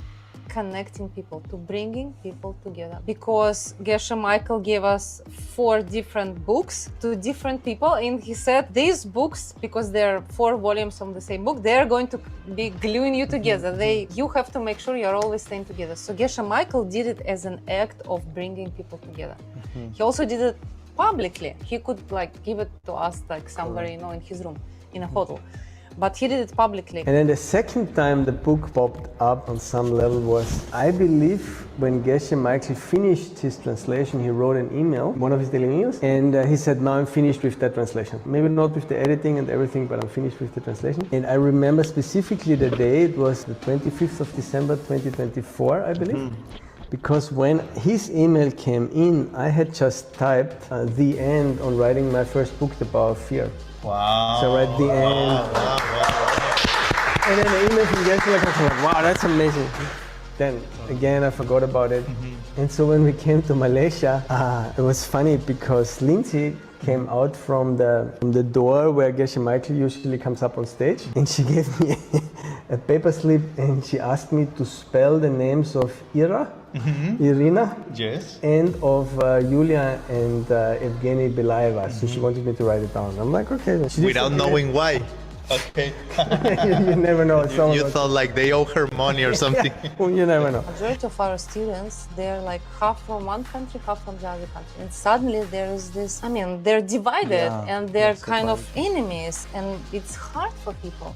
connecting people, to bringing people together. Because Geshe Michael gave us 4 different books to different people, and he said these books, because they're 4 volumes of the same book, they're going to be gluing you together. You have to make sure you're always staying together. So Geshe Michael did it as an act of bringing people together. He also did it publicly. He could give it to us somewhere, in his room, in a hotel. But he did it publicly. And then the second time the book popped up on some level was, I believe, when Geshe Michael finished his translation, he wrote an email, one of his daily emails, and he said, now I'm finished with that translation. Maybe not with the editing and everything, but I'm finished with the translation. And I remember specifically the day, it was the 25th of December 2024, I believe. Because when his email came in, I had just typed the end on writing my first book, The Power of Fear. Wow. So right at the end. And then the email from Geshe, I was like, wow, that's amazing. Then again, I forgot about it. And so when we came to Malaysia, it was funny because Lindsay came out from the door where Geshe Michael usually comes up on stage, and she gave me a paper slip and she asked me to spell the names of Irina, yes, and of Yulia and Evgeny Belaeva. So she wanted me to write it down. I'm like, okay. Without knowing why. Okay. You never know. You thought like they owe her money or something. You never know. Majority of our students, they're like half from one country, half from the other country. And suddenly there is this, I mean, they're divided and they're kind of enemies, and it's hard for people.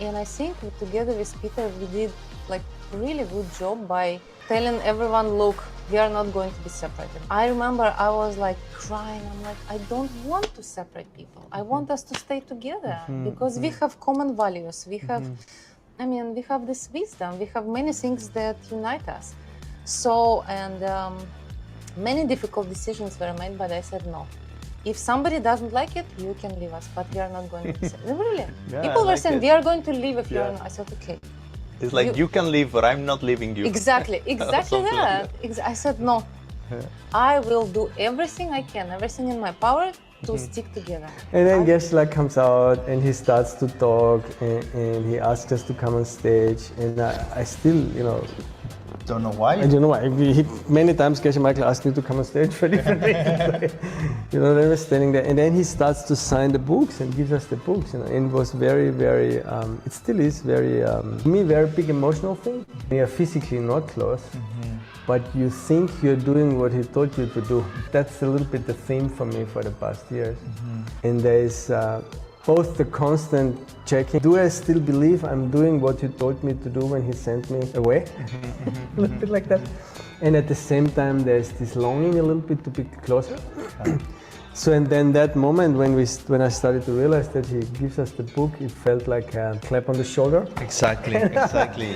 And I think together with Peter, we did like a really good job by telling everyone, look, we are not going to be separated. I remember I was like crying. I'm like, I don't want to separate people. I want us to stay together because we have common values. We have, I mean, we have this wisdom. We have many things that unite us. So, and many difficult decisions were made, but I said no. If somebody doesn't like it, you can leave us, but we are not going to be separated. Really? People were saying, we are going to leave if you're not. I said, okay. It's like you can leave, but I'm not leaving you. Exactly that. I said no. I will do everything I can, everything in my power to stick together. And then Geshe comes out and he starts to talk and he asks us to come on stage, and I still, you know, don't know why. I don't know why. Many times Geshe Michael asked me to come on stage for different reasons. You know, they were standing there, and then he starts to sign the books and gives us the books. You know, and it was very, very. It still is very, to me, very big emotional thing. We are physically not close, but you think you're doing what he taught you to do. That's a little bit the theme for me for the past years. And there is both the constant checking. Do I still believe I'm doing what he told me to do when he sent me away? A little bit like that. And at the same time, there's this longing a little bit to be closer. So, and then that moment when I started to realize that he gives us the book, it felt like a clap on the shoulder. Exactly,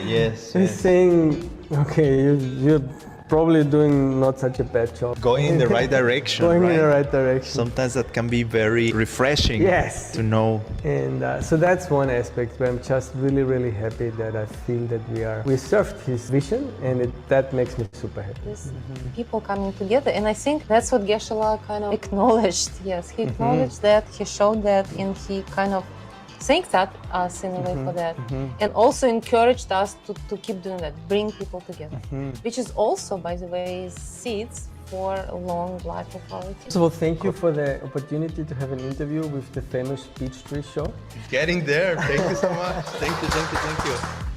yes. He's saying, okay, you're probably doing not such a bad job. Going in the right direction. Going in the right direction. Sometimes that can be very refreshing. Yes. To know. And so that's one aspect where I'm just really, really happy that I feel that we served his vision, and that makes me super happy. People coming together, and I think that's what Geshe kind of acknowledged. Yes, he acknowledged that, he showed that, and he kind of thanked us in a way for that, and also encouraged us to keep doing that, bring people together, which is also, by the way, seeds for a long life of our team. So thank you for the opportunity to have an interview with the famous Peach Tree Show. Getting there. Thank you so much. Thank you.